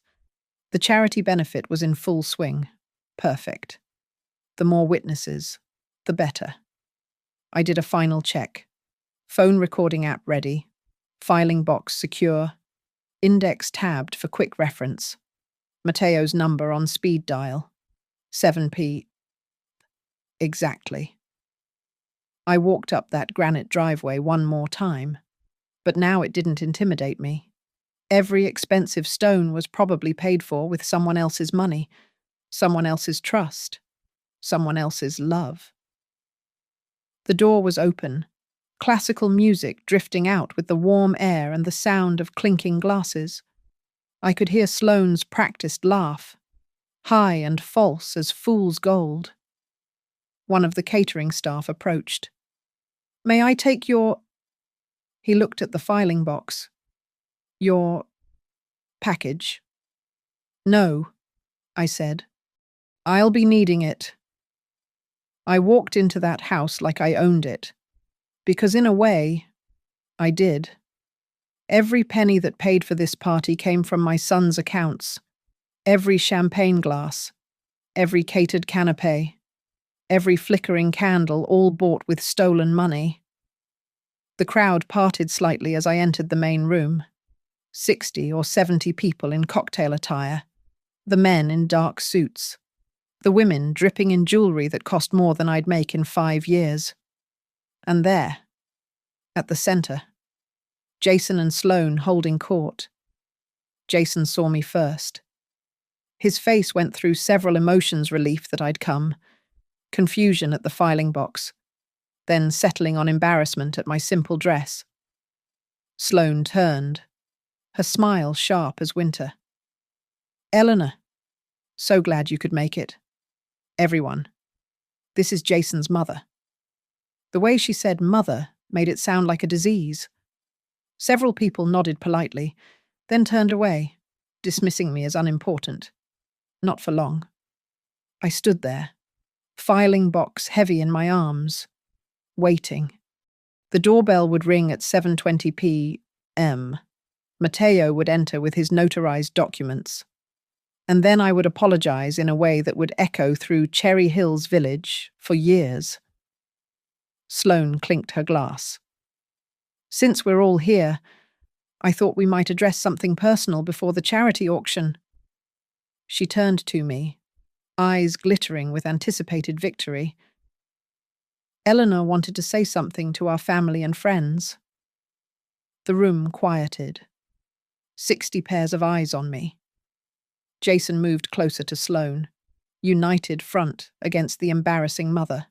The charity benefit was in full swing. Perfect. The more witnesses, the better. I did a final check. Phone recording app ready. Filing box secure. Index tabbed for quick reference. Mateo's number on speed dial. 7p. Exactly. I walked up that granite driveway one more time, but now it didn't intimidate me. Every expensive stone was probably paid for with someone else's money, someone else's trust, someone else's love. The door was open, classical music drifting out with the warm air and the sound of clinking glasses. I could hear Sloane's practiced laugh, high and false as fool's gold. One of the catering staff approached. May I take your... He looked at the filing box. Your... package. No, I said. I'll be needing it. I walked into that house like I owned it. Because in a way, I did. Every penny that paid for this party came from my son's accounts. Every champagne glass, every catered canapé, every flickering candle, all bought with stolen money. The crowd parted slightly as I entered the main room. 60 or 70 people in cocktail attire, the men in dark suits, the women dripping in jewelry that cost more than I'd make in 5 years. And there, at the center, Jason and Sloane holding court. Jason saw me first. His face went through several emotions relief that I'd come, confusion at the filing box, then settling on embarrassment at my simple dress. Sloane turned, her smile sharp as winter. Eleanor, so glad you could make it. Everyone, this is Jason's mother. The way she said mother made it sound like a disease. Several people nodded politely, then turned away, dismissing me as unimportant. Not for long. I stood there, filing box heavy in my arms, waiting. The doorbell would ring at 7:20 p.m. Mateo would enter with his notarized documents. And then I would apologize in a way that would echo through Cherry Hills Village for years. Sloane clinked her glass. Since we're all here, I thought we might address something personal before the charity auction. She turned to me, eyes glittering with anticipated victory. Eleanor wanted to say something to our family and friends. The room quieted. 60 pairs of eyes on me. Jason moved closer to Sloane, united front against the embarrassing mother.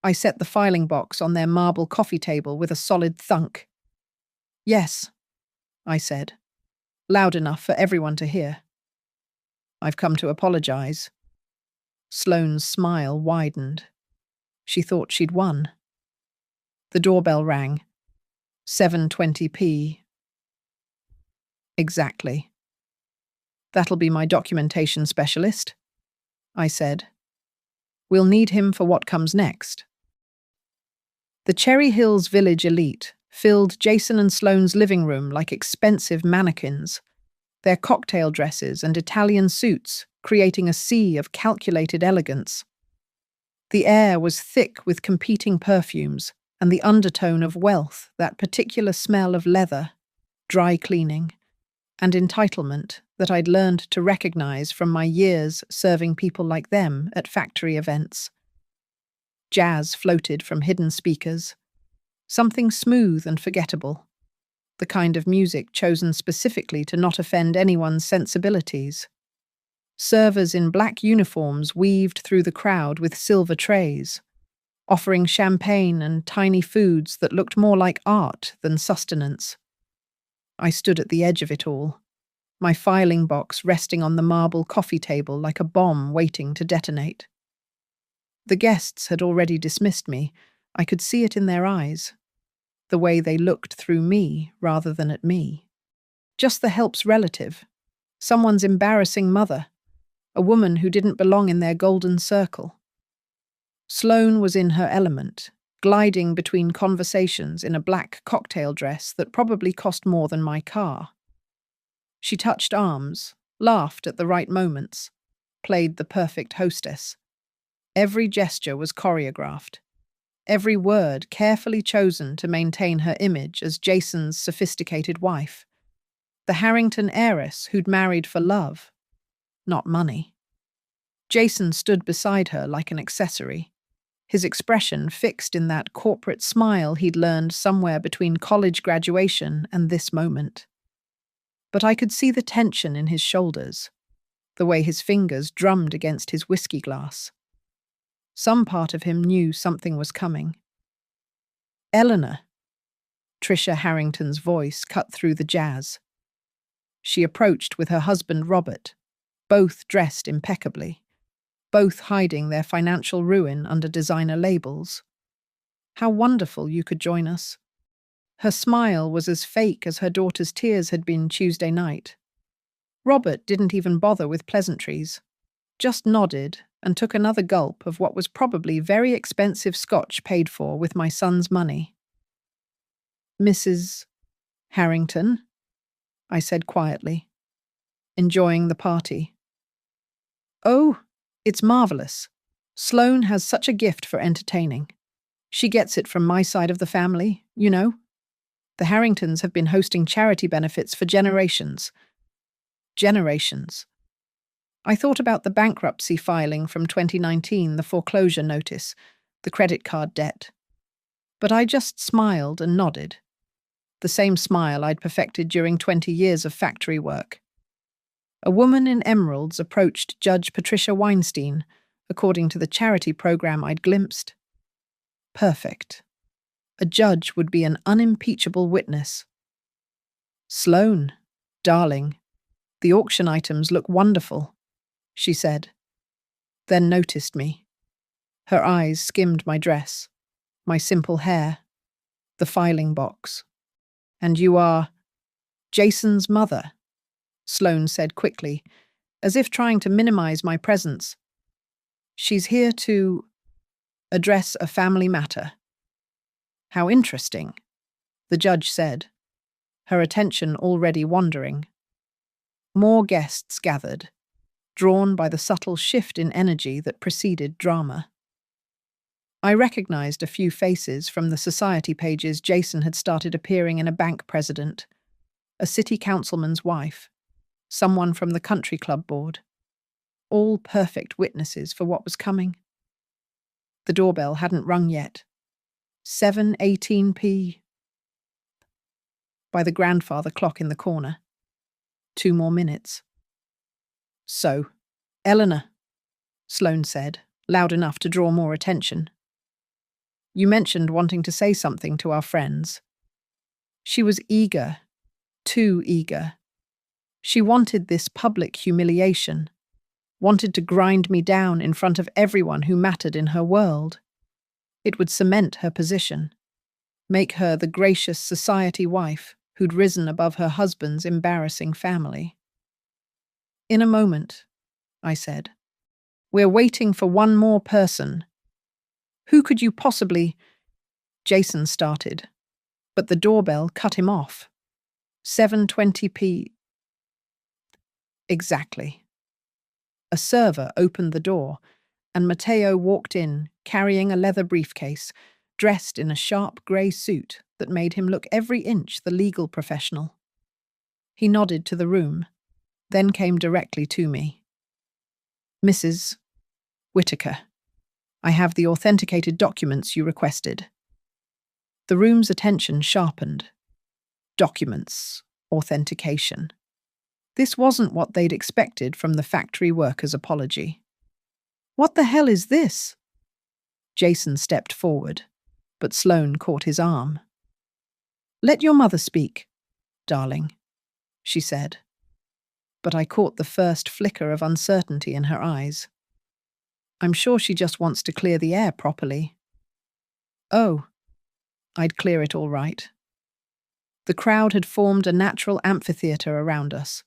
I set the filing box on their marble coffee table with a solid thunk. Yes, I said, loud enough for everyone to hear. I've come to apologize. Sloane's smile widened. She thought she'd won. The doorbell rang. 7:20 p. Exactly. That'll be my documentation specialist, I said. We'll need him for what comes next. The Cherry Hills Village elite filled Jason and Sloane's living room like expensive mannequins, their cocktail dresses and Italian suits creating a sea of calculated elegance. The air was thick with competing perfumes and the undertone of wealth, that particular smell of leather, dry cleaning, and entitlement that I'd learned to recognize from my years serving people like them at factory events. Jazz floated from hidden speakers, something smooth and forgettable, the kind of music chosen specifically to not offend anyone's sensibilities. Servers in black uniforms weaved through the crowd with silver trays, offering champagne and tiny foods that looked more like art than sustenance. I stood at the edge of it all, my filing box resting on the marble coffee table like a bomb waiting to detonate. The guests had already dismissed me. I could see it in their eyes, the way they looked through me rather than at me. Just the help's relative, someone's embarrassing mother, a woman who didn't belong in their golden circle. Sloane was in her element, gliding between conversations in a black cocktail dress that probably cost more than my car. She touched arms, laughed at the right moments, played the perfect hostess. Every gesture was choreographed, every word carefully chosen to maintain her image as Jason's sophisticated wife, the Harrington heiress who'd married for love, not money. Jason stood beside her like an accessory, his expression fixed in that corporate smile he'd learned somewhere between college graduation and this moment. But I could see the tension in his shoulders, the way his fingers drummed against his whiskey glass. Some part of him knew something was coming. Eleanor. Tricia Harrington's voice cut through the jazz. She approached with her husband Robert, both dressed impeccably, both hiding their financial ruin under designer labels. How wonderful you could join us. Her smile was as fake as her daughter's tears had been Tuesday night. Robert didn't even bother with pleasantries, just nodded and took another gulp of what was probably very expensive scotch paid for with my son's money. Mrs. Harrington, I said quietly, enjoying the party. Oh, it's marvelous. Sloane has such a gift for entertaining. She gets it from my side of the family, you know. The Harringtons have been hosting charity benefits for generations. Generations. I thought about the bankruptcy filing from 2019, the foreclosure notice, the credit card debt. But I just smiled and nodded. The same smile I'd perfected during 20 years of factory work. A woman in emeralds approached Judge Patricia Weinstein, according to the charity program I'd glimpsed. Perfect. A judge would be an unimpeachable witness. Sloane, darling, the auction items look wonderful, she said, then noticed me. Her eyes skimmed my dress, my simple hair, the filing box. And you are Jason's mother, Sloane said quickly, as if trying to minimize my presence. She's here to address a family matter. How interesting, the judge said, her attention already wandering. More guests gathered, drawn by the subtle shift in energy that preceded drama. I recognized a few faces from the society pages Jason had started appearing in. A bank president, a city councilman's wife, someone from the country club board. All perfect witnesses for what was coming. The doorbell hadn't rung yet. 7:18 p. By the grandfather clock in the corner. 2 more minutes. So, Eleanor, Sloane said, loud enough to draw more attention. You mentioned wanting to say something to our friends. She was eager, too eager. She wanted this public humiliation, wanted to grind me down in front of everyone who mattered in her world. It would cement her position, make her the gracious society wife who'd risen above her husband's embarrassing family. In a moment, I said. We're waiting for one more person. Who could you possibly— Jason started, but the doorbell cut him off. 7:20 p. Exactly. A server opened the door, and Matteo walked in, carrying a leather briefcase, dressed in a sharp grey suit that made him look every inch the legal professional. He nodded to the room, then came directly to me. Mrs. Whitaker, I have the authenticated documents you requested. The room's attention sharpened. Documents, authentication. This wasn't what they'd expected from the factory worker's apology. What the hell is this? Jason stepped forward, but Sloane caught his arm. Let your mother speak, darling, she said. But I caught the first flicker of uncertainty in her eyes. I'm sure she just wants to clear the air properly. Oh, I'd clear it all right. The crowd had formed a natural amphitheatre around us.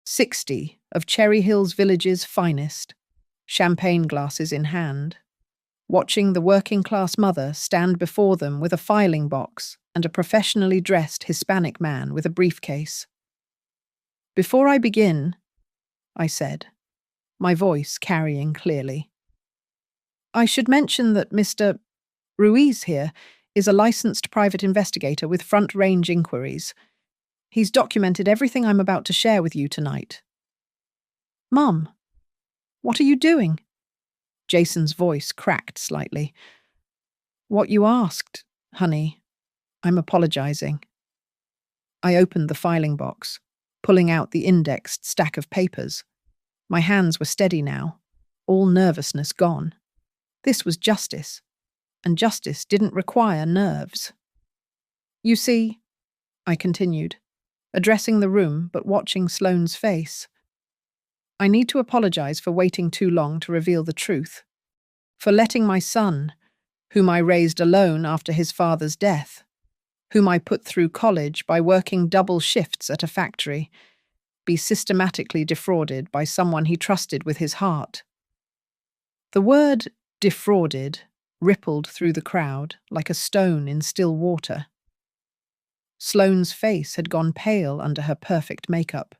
60 of Cherry Hills Village's finest, champagne glasses in hand, watching the working-class mother stand before them with a filing box and a professionally dressed Hispanic man with a briefcase. Before I begin, I said, my voice carrying clearly, I should mention that Mr. Ruiz here is a licensed private investigator with Front Range Inquiries. He's documented everything I'm about to share with you tonight. Mum, what are you doing? Jason's voice cracked slightly. What you asked, honey. I'm apologizing. I opened the filing box, pulling out the indexed stack of papers. My hands were steady now, all nervousness gone. This was justice, and justice didn't require nerves. You see, I continued, addressing the room but watching Sloane's face. I need to apologize for waiting too long to reveal the truth, for letting my son, whom I raised alone after his father's death, whom I put through college by working double shifts at a factory, be systematically defrauded by someone he trusted with his heart. The word defrauded rippled through the crowd like a stone in still water. Sloane's face had gone pale under her perfect makeup.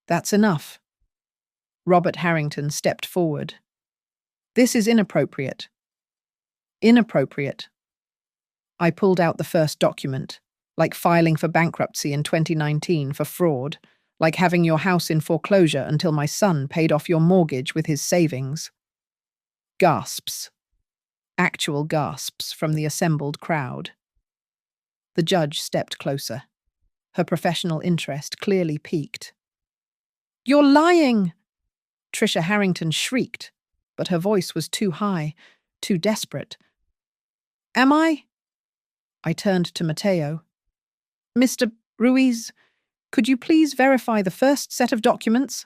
That's enough. Robert Harrington stepped forward. This is inappropriate. Inappropriate. I pulled out the first document, like filing for bankruptcy in 2019 for fraud, like having your house in foreclosure until my son paid off your mortgage with his savings. Gasps. Actual gasps from the assembled crowd. The judge stepped closer. Her professional interest clearly piqued. You're lying! Tricia Harrington shrieked, but her voice was too high, too desperate. Am I? I turned to Matteo. Mr. Ruiz, could you please verify the first set of documents?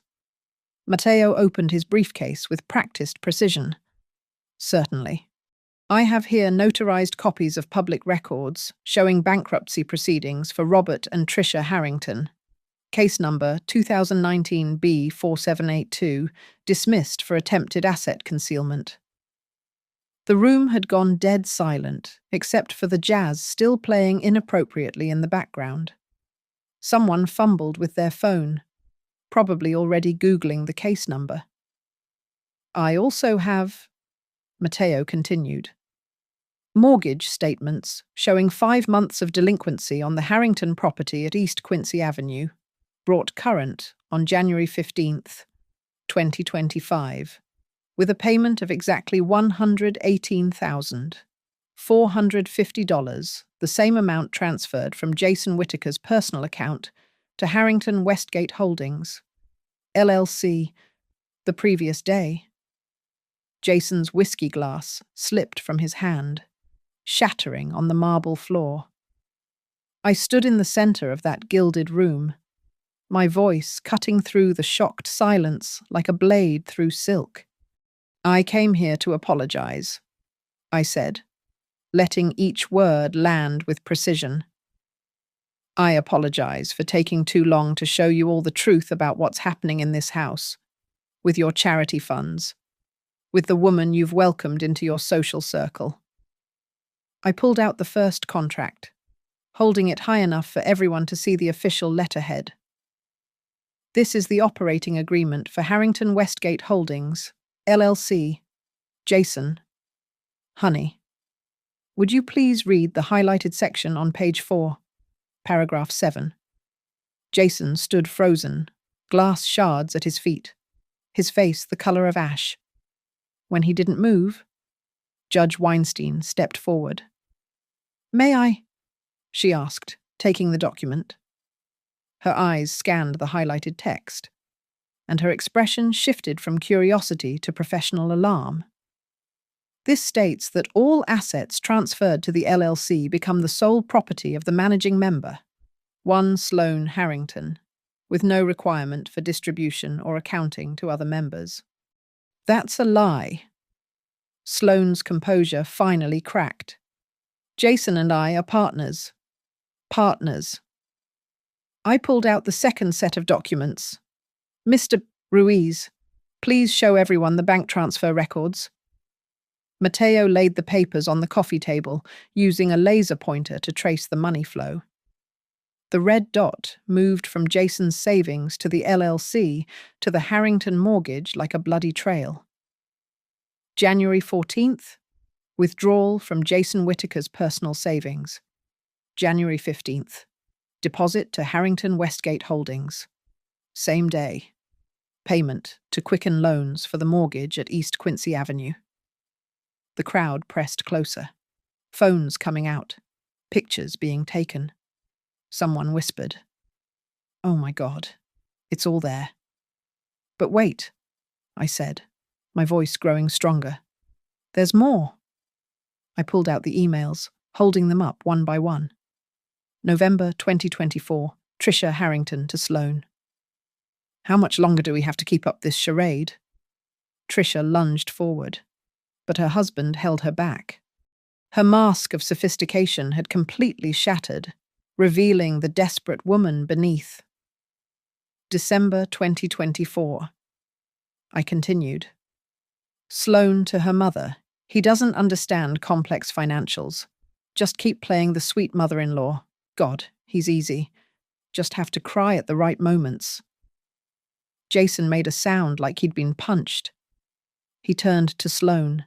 Matteo opened his briefcase with practiced precision. Certainly. I have here notarized copies of public records showing bankruptcy proceedings for Robert and Tricia Harrington. Case number 2019 B4782, dismissed for attempted asset concealment. The room had gone dead silent, except for the jazz still playing inappropriately in the background. Someone fumbled with their phone, probably already Googling the case number. I also have, Matteo continued, mortgage statements showing 5 months of delinquency on the Harrington property at East Quincy Avenue, brought current on January 15th, 2025, with a payment of exactly $118,450, the same amount transferred from Jason Whitaker's personal account to Harrington Westgate Holdings, LLC, the previous day. Jason's whiskey glass slipped from his hand, shattering on the marble floor. I stood in the center of that gilded room, my voice cutting through the shocked silence like a blade through silk. "I came here to apologize," I said, letting each word land with precision. "I apologize for taking too long to show you all the truth about what's happening in this house, with your charity funds, with the woman you've welcomed into your social circle." I pulled out the first contract, holding it high enough for everyone to see the official letterhead. "This is the operating agreement for Harrington Westgate Holdings, LLC. Jason. Honey. Would you please read the highlighted section on page 4, paragraph 7? Jason stood frozen, glass shards at his feet, his face the color of ash. When he didn't move, Judge Weinstein stepped forward. "May I?" she asked, taking the document. Her eyes scanned the highlighted text, and her expression shifted from curiosity to professional alarm. "This states that all assets transferred to the LLC become the sole property of the managing member, one Sloane Harrington, with no requirement for distribution or accounting to other members." "That's a lie." Sloane's composure finally cracked. "Jason and I are partners. Partners." I pulled out the second set of documents. "Mr. Ruiz, please show everyone the bank transfer records." Mateo laid the papers on the coffee table, using a laser pointer to trace the money flow. The red dot moved from Jason's savings to the LLC to the Harrington mortgage like a bloody trail. January 14th, withdrawal from Jason Whitaker's personal savings. January 15th, deposit to Harrington Westgate Holdings. Same day, payment to Quicken Loans for the mortgage at East Quincy Avenue. The crowd pressed closer. Phones coming out. Pictures being taken. Someone whispered, "Oh my God, it's all there." "But wait," I said, my voice growing stronger. "There's more." I pulled out the emails, holding them up one by one. November 2024, Tricia Harrington to Sloane. "How much longer do we have to keep up this charade?" Tricia lunged forward, but her husband held her back. Her mask of sophistication had completely shattered, revealing the desperate woman beneath. December 2024. I continued. "Sloane to her mother. He doesn't understand complex financials. Just keep playing the sweet mother-in-law. God, he's easy. Just have to cry at the right moments." Jason made a sound like he'd been punched. He turned to Sloane,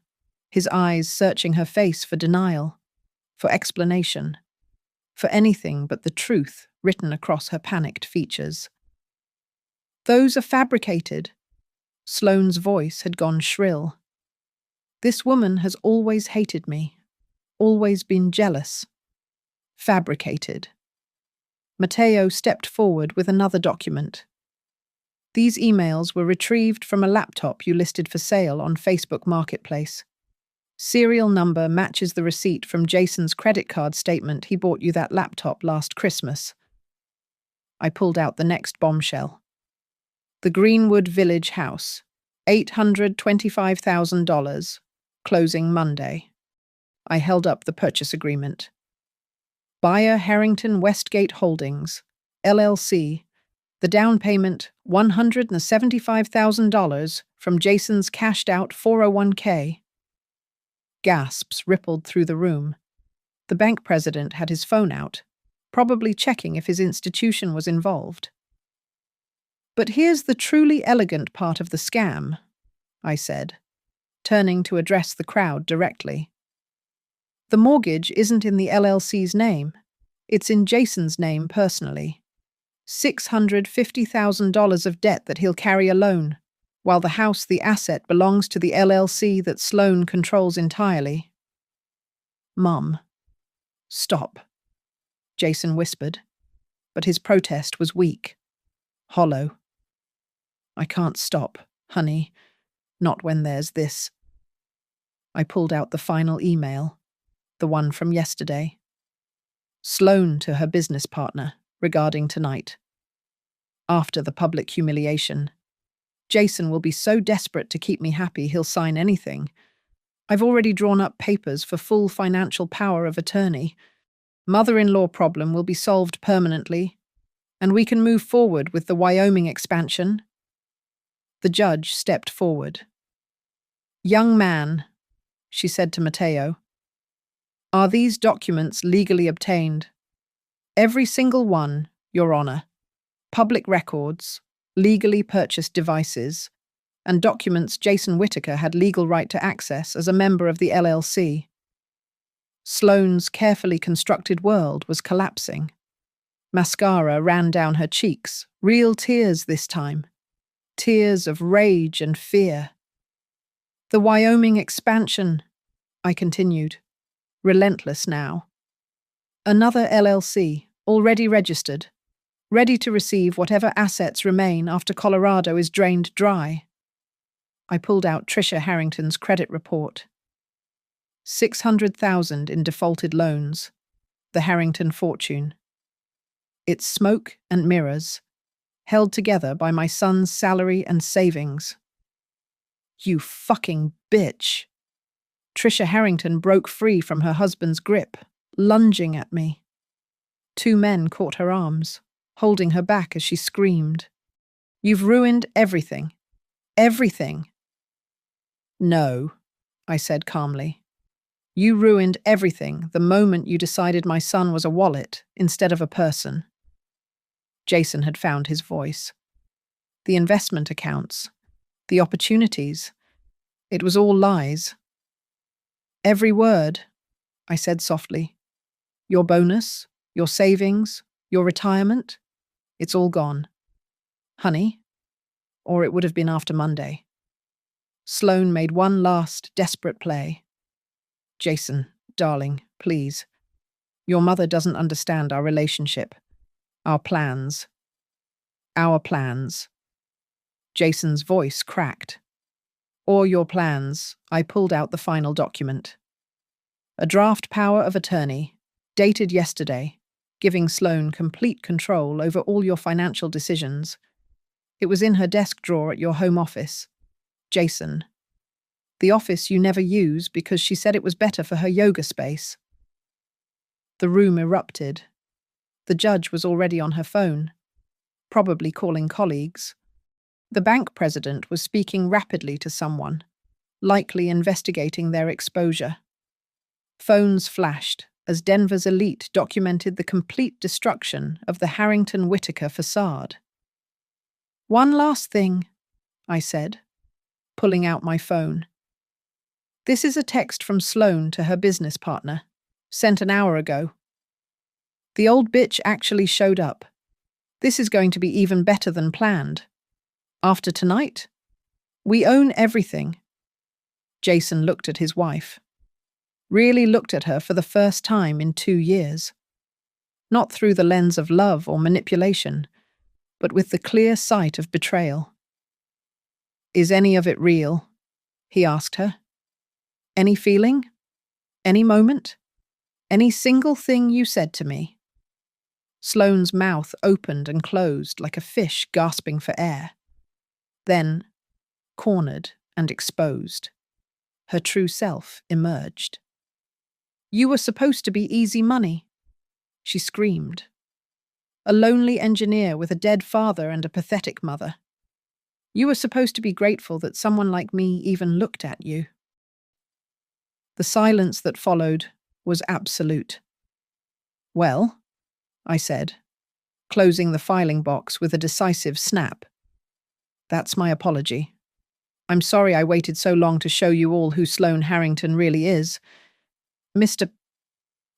his eyes searching her face for denial, for explanation, for anything but the truth written across her panicked features. "Those are fabricated." Sloane's voice had gone shrill. "This woman has always hated me, always been jealous. Fabricated." Mateo stepped forward with another document. "These emails were retrieved from a laptop you listed for sale on Facebook Marketplace. Serial number matches the receipt from Jason's credit card statement he bought you that laptop last Christmas." I pulled out the next bombshell. "The Greenwood Village House, $825,000, closing Monday." I held up the purchase agreement. "Buyer Harrington Westgate Holdings, LLC. The down payment, $175,000 from Jason's cashed-out 401k. Gasps rippled through the room. The bank president had his phone out, probably checking if his institution was involved. "But here's the truly elegant part of the scam," I said, turning to address the crowd directly. "The mortgage isn't in the LLC's name. It's in Jason's name personally. $650,000 of debt that he'll carry alone, while the house, the asset, belongs to the LLC that Sloane controls entirely." "Mum, stop," Jason whispered, but his protest was weak, hollow. "I can't stop, honey, not when there's this." I pulled out the final email, the one from yesterday. "Sloane to her business partner, regarding tonight. after the public humiliation. Jason will be so desperate to keep me happy he'll sign anything. I've already drawn up papers for full financial power of attorney. Mother-in-law problem will be solved permanently, and we can move forward with the Wyoming expansion. The judge stepped forward. "Young man," she said to Mateo, "are these documents legally obtained?" "Every single one, Your Honor. Public records, legally purchased devices, and documents Jason Whitaker had legal right to access as a member of the LLC." Sloane's carefully constructed world was collapsing. Mascara ran down her cheeks, real tears this time. Tears of rage and fear. "The Wyoming expansion," I continued, relentless now. "Another LLC, already registered, ready to receive whatever assets remain after Colorado is drained dry." I pulled out Tricia Harrington's credit report. 600,000 in defaulted loans, the Harrington fortune. It's smoke and mirrors, held together by my son's salary and savings. "You fucking bitch." Tricia Harrington broke free from her husband's grip, lunging at me. Two men caught her arms, holding her back as she screamed. "You've ruined everything. Everything." "No," I said calmly. "You ruined everything the moment you decided my son was a wallet instead of a person." Jason had found his voice. The investment accounts, the opportunities, it was all lies. "Every word," I said softly. "Your bonus, your savings, your retirement, it's all gone. Honey, or it would have been after Monday." Sloane made one last desperate play. "Jason, darling, please. Your mother doesn't understand our relationship. Our plans. Our plans." Jason's voice cracked. "Or your plans." I pulled out the final document. A draft power of attorney, dated yesterday, giving Sloane complete control over all your financial decisions. It was in her desk drawer at your home office. Jason. The office you never use because she said it was better for her yoga space. The room erupted. The judge was already on her phone, probably calling colleagues. The bank president was speaking rapidly to someone, likely investigating their exposure. Phones flashed as Denver's elite documented the complete destruction of the Harrington-Whitaker facade. "One last thing," I said, pulling out my phone. "This is a text from Sloane to her business partner, sent an hour ago. The old bitch actually showed up. This is going to be even better than planned. After tonight, we own everything." Jason looked at his wife. Really looked at her for the first time in 2 years. Not through the lens of love or manipulation, but with the clear sight of betrayal. "Is any of it real?" he asked her. "Any feeling? Any moment? Any single thing you said to me?" Sloane's mouth opened and closed like a fish gasping for air. Then, cornered and exposed, her true self emerged. "You were supposed to be easy money," she screamed. "A lonely engineer with a dead father and a pathetic mother. You were supposed to be grateful that someone like me even looked at you." The silence that followed was absolute. "Well," I said, closing the filing box with a decisive snap. "That's my apology. I'm sorry I waited so long to show you all who Sloane Harrington really is. Mr.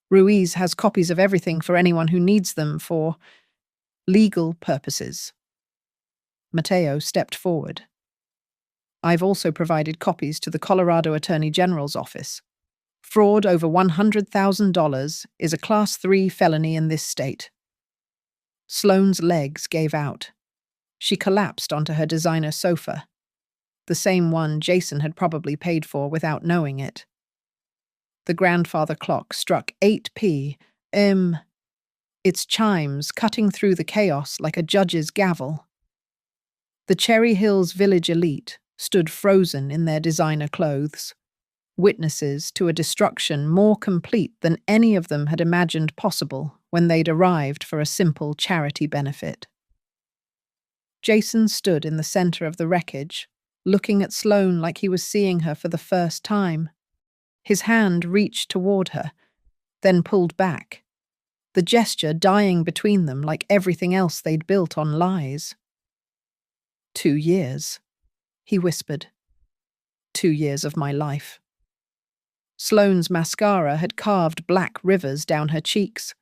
Ruiz has copies of everything for anyone who needs them for legal purposes." Mateo stepped forward. "I've also provided copies to the Colorado Attorney General's office. Fraud over $100,000 is a Class 3 felony in this state." Sloane's legs gave out. She collapsed onto her designer sofa, the same one Jason had probably paid for without knowing it. The grandfather clock struck 8 p.m. its chimes cutting through the chaos like a judge's gavel. The Cherry Hills village elite stood frozen in their designer clothes, witnesses to a destruction more complete than any of them had imagined possible when they'd arrived for a simple charity benefit. Jason stood in the center of the wreckage, looking at Sloane like he was seeing her for the first time. His hand reached toward her, then pulled back, the gesture dying between them like everything else they'd built on lies. 2 years, he whispered. 2 years of my life. Sloane's mascara had carved black rivers down her cheeks,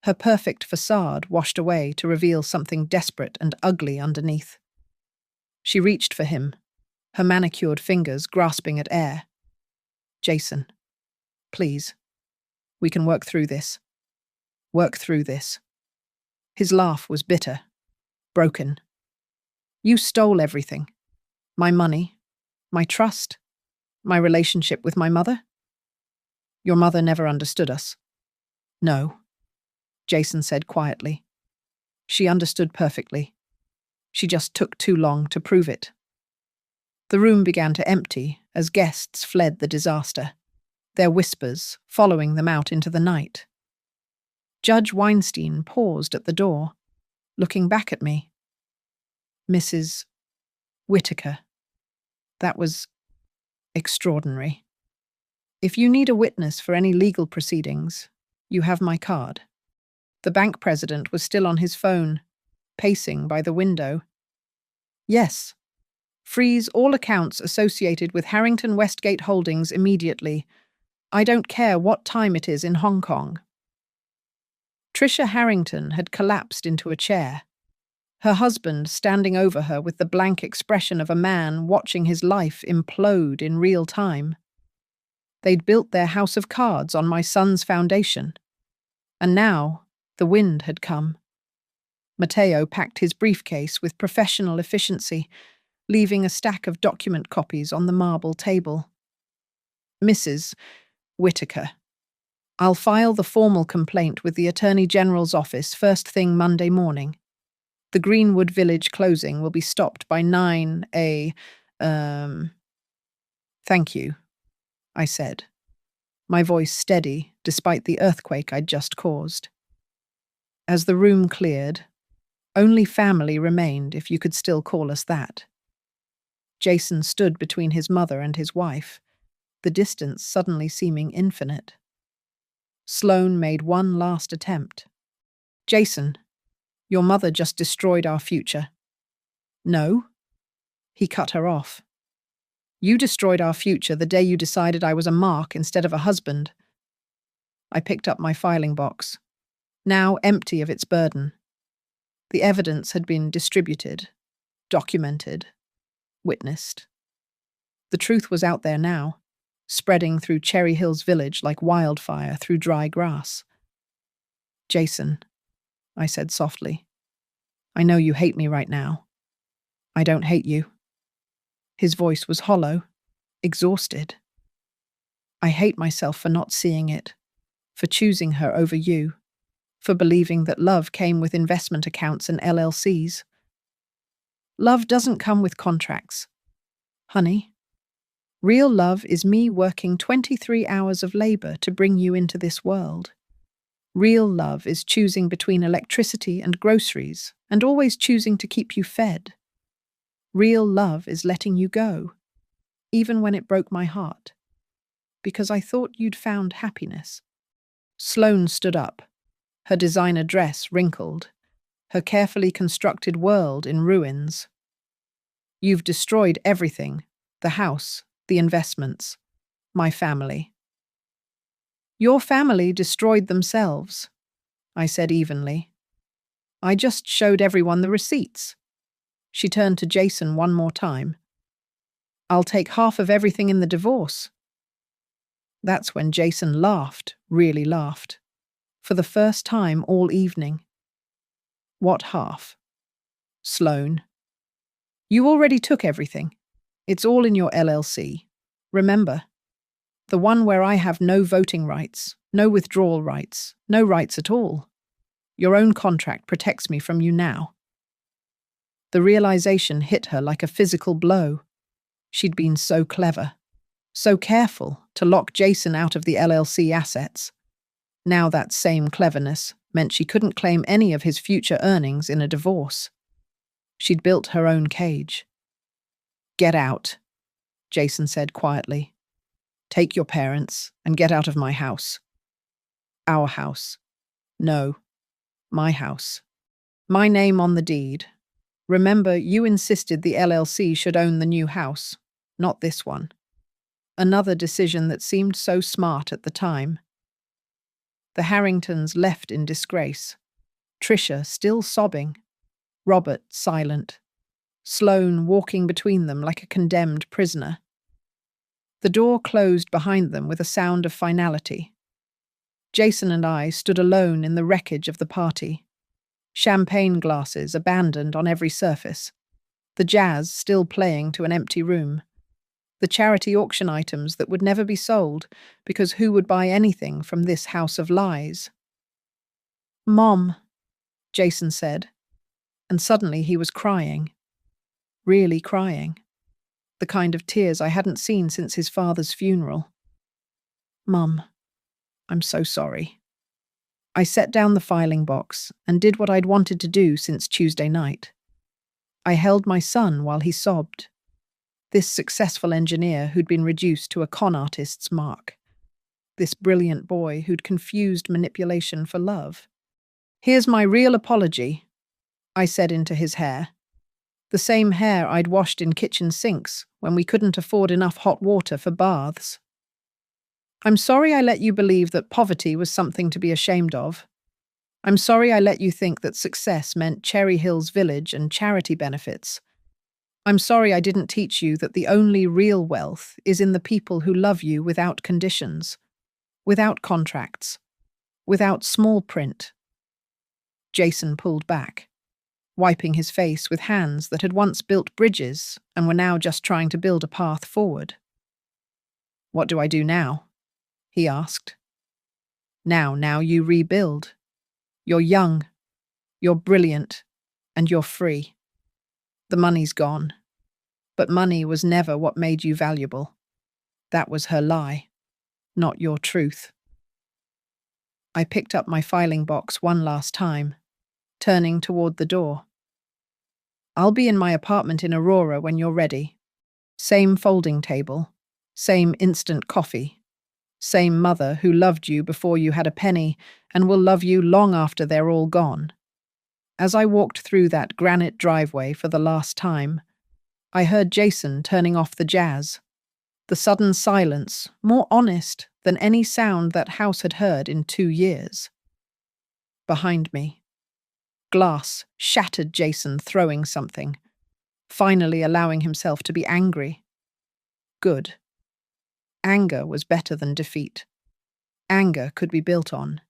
her perfect facade washed away to reveal something desperate and ugly underneath. She reached for him, her manicured fingers grasping at air. Jason, please. We can work through this. Work through this. His laugh was bitter, broken. You stole everything. My money, my trust, my relationship with my mother. Your mother never understood us. No, Jason said quietly. She understood perfectly. She just took too long to prove it. The room began to empty as guests fled the disaster, their whispers following them out into the night. Judge Weinstein paused at the door, looking back at me. Mrs. Whitaker. That was extraordinary. If you need a witness for any legal proceedings, you have my card. The bank president was still on his phone, pacing by the window. Yes. Freeze all accounts associated with Harrington Westgate Holdings immediately. I don't care what time it is in Hong Kong. Tricia Harrington had collapsed into a chair, her husband standing over her with the blank expression of a man watching his life implode in real time. They'd built their house of cards on my son's foundation. And now, the wind had come. Matteo packed his briefcase with professional efficiency, leaving a stack of document copies on the marble table. Mrs. Whitaker, I'll file the formal complaint with the Attorney General's office first thing Monday morning. The Greenwood Village closing will be stopped by 9 a.m. Thank you, I said, my voice steady despite the earthquake I'd just caused. As the room cleared, only family remained, if you could still call us that. Jason stood between his mother and his wife, the distance suddenly seeming infinite. Sloane made one last attempt. Jason, your mother just destroyed our future. No? He cut her off. You destroyed our future the day you decided I was a mark instead of a husband. I picked up my filing box, now empty of its burden. The evidence had been distributed, documented, witnessed. The truth was out there now, spreading through Cherry Hills Village like wildfire through dry grass. Jason, I said softly, I know you hate me right now. I don't hate you. His voice was hollow, exhausted. I hate myself for not seeing it, for choosing her over you, for believing that love came with investment accounts and LLCs. Love doesn't come with contracts. Honey, real love is me working 23 hours of labor to bring you into this world. Real love is choosing between electricity and groceries and always choosing to keep you fed. Real love is letting you go, even when it broke my heart, because I thought you'd found happiness. Sloane stood up, her designer dress wrinkled, her carefully constructed world in ruins. You've destroyed everything, the house, the investments, my family. Your family destroyed themselves, I said evenly. I just showed everyone the receipts. She turned to Jason one more time. I'll take half of everything in the divorce. That's when Jason laughed, really laughed, for the first time all evening. What half? Sloane. You already took everything. It's all in your LLC. Remember, the one where I have no voting rights, no withdrawal rights, no rights at all. Your own contract protects me from you now." The realization hit her like a physical blow. She'd been so clever, so careful to lock Jason out of the LLC assets. Now that same cleverness meant she couldn't claim any of his future earnings in a divorce. She'd built her own cage. "Get out," Jason said quietly. "Take your parents and get out of my house." "Our house." "No, my house. My name on the deed. Remember, you insisted the LLC should own the new house, not this one." Another decision that seemed so smart at the time. The Harringtons left in disgrace. Tricia still sobbing. Robert silent. Sloane walking between them like a condemned prisoner. The door closed behind them with a sound of finality. Jason and I stood alone in the wreckage of the party. Champagne glasses abandoned on every surface. The jazz still playing to an empty room. The charity auction items that would never be sold because who would buy anything from this house of lies? "Mom," Jason said, and suddenly he was crying. Really crying. The kind of tears I hadn't seen since his father's funeral. "Mum, I'm so sorry." I set down the filing box and did what I'd wanted to do since Tuesday night. I held my son while he sobbed. This successful engineer who'd been reduced to a con artist's mark. This brilliant boy who'd confused manipulation for love. "Here's my real apology," I said into his hair. The same hair I'd washed in kitchen sinks when we couldn't afford enough hot water for baths. "I'm sorry I let you believe that poverty was something to be ashamed of. I'm sorry I let you think that success meant Cherry Hills Village and charity benefits. I'm sorry I didn't teach you that the only real wealth is in the people who love you without conditions, without contracts, without small print." Jason pulled back, wiping his face with hands that had once built bridges and were now just trying to build a path forward. "What do I do now?" he asked. Now you rebuild. You're young, you're brilliant, and you're free. The money's gone. But money was never what made you valuable. That was her lie, not your truth. I picked up my filing box one last time, turning toward the door. "I'll be in my apartment in Aurora when you're ready. Same folding table, same instant coffee, same mother who loved you before you had a penny and will love you long after they're all gone." As I walked through that granite driveway for the last time, I heard Jason turning off the jazz. The sudden silence, more honest than any sound that house had heard in 2 years. Behind me, glass shattered Jason throwing something, finally allowing himself to be angry. Good. Anger was better than defeat. Anger could be built on,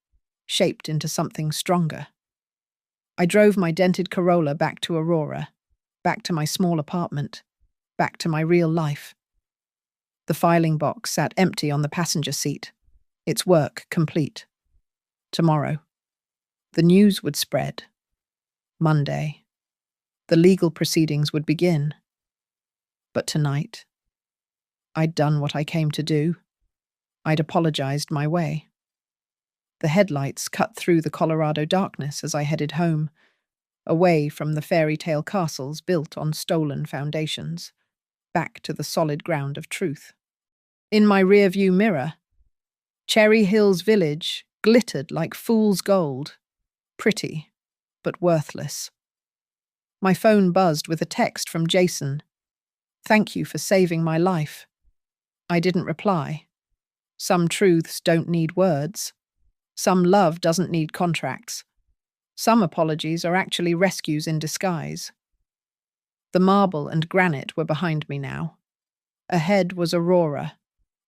shaped into something stronger. I drove my dented Corolla back to Aurora, back to my small apartment, back to my real life. The filing box sat empty on the passenger seat, its work complete. Tomorrow. The news would spread. Monday. The legal proceedings would begin. But tonight, I'd done what I came to do. I'd apologized my way. The headlights cut through the Colorado darkness as I headed home, away from the fairy tale castles built on stolen foundations, back to the solid ground of truth. In my rearview mirror, Cherry Hills Village glittered like fool's gold, pretty, but worthless. My phone buzzed with a text from Jason. "Thank you for saving my life." I didn't reply. Some truths don't need words. Some love doesn't need contracts. Some apologies are actually rescues in disguise. The marble and granite were behind me now. Ahead was Aurora,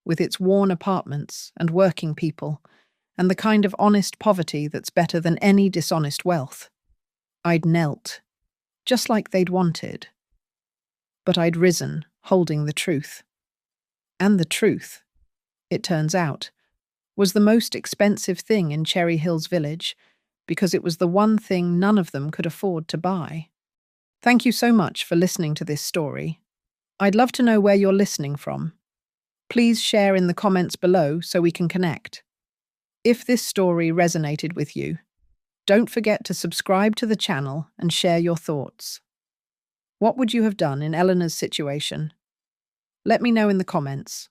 with its worn apartments and working people, and the kind of honest poverty that's better than any dishonest wealth. I'd knelt, just like they'd wanted. But I'd risen, holding the truth. And the truth, it turns out, was the most expensive thing in Cherry Hills Village, because it was the one thing none of them could afford to buy. Thank you so much for listening to this story. I'd love to know where you're listening from. Please share in the comments below so we can connect. If this story resonated with you, don't forget to subscribe to the channel and share your thoughts. What would you have done in Eleanor's situation? Let me know in the comments.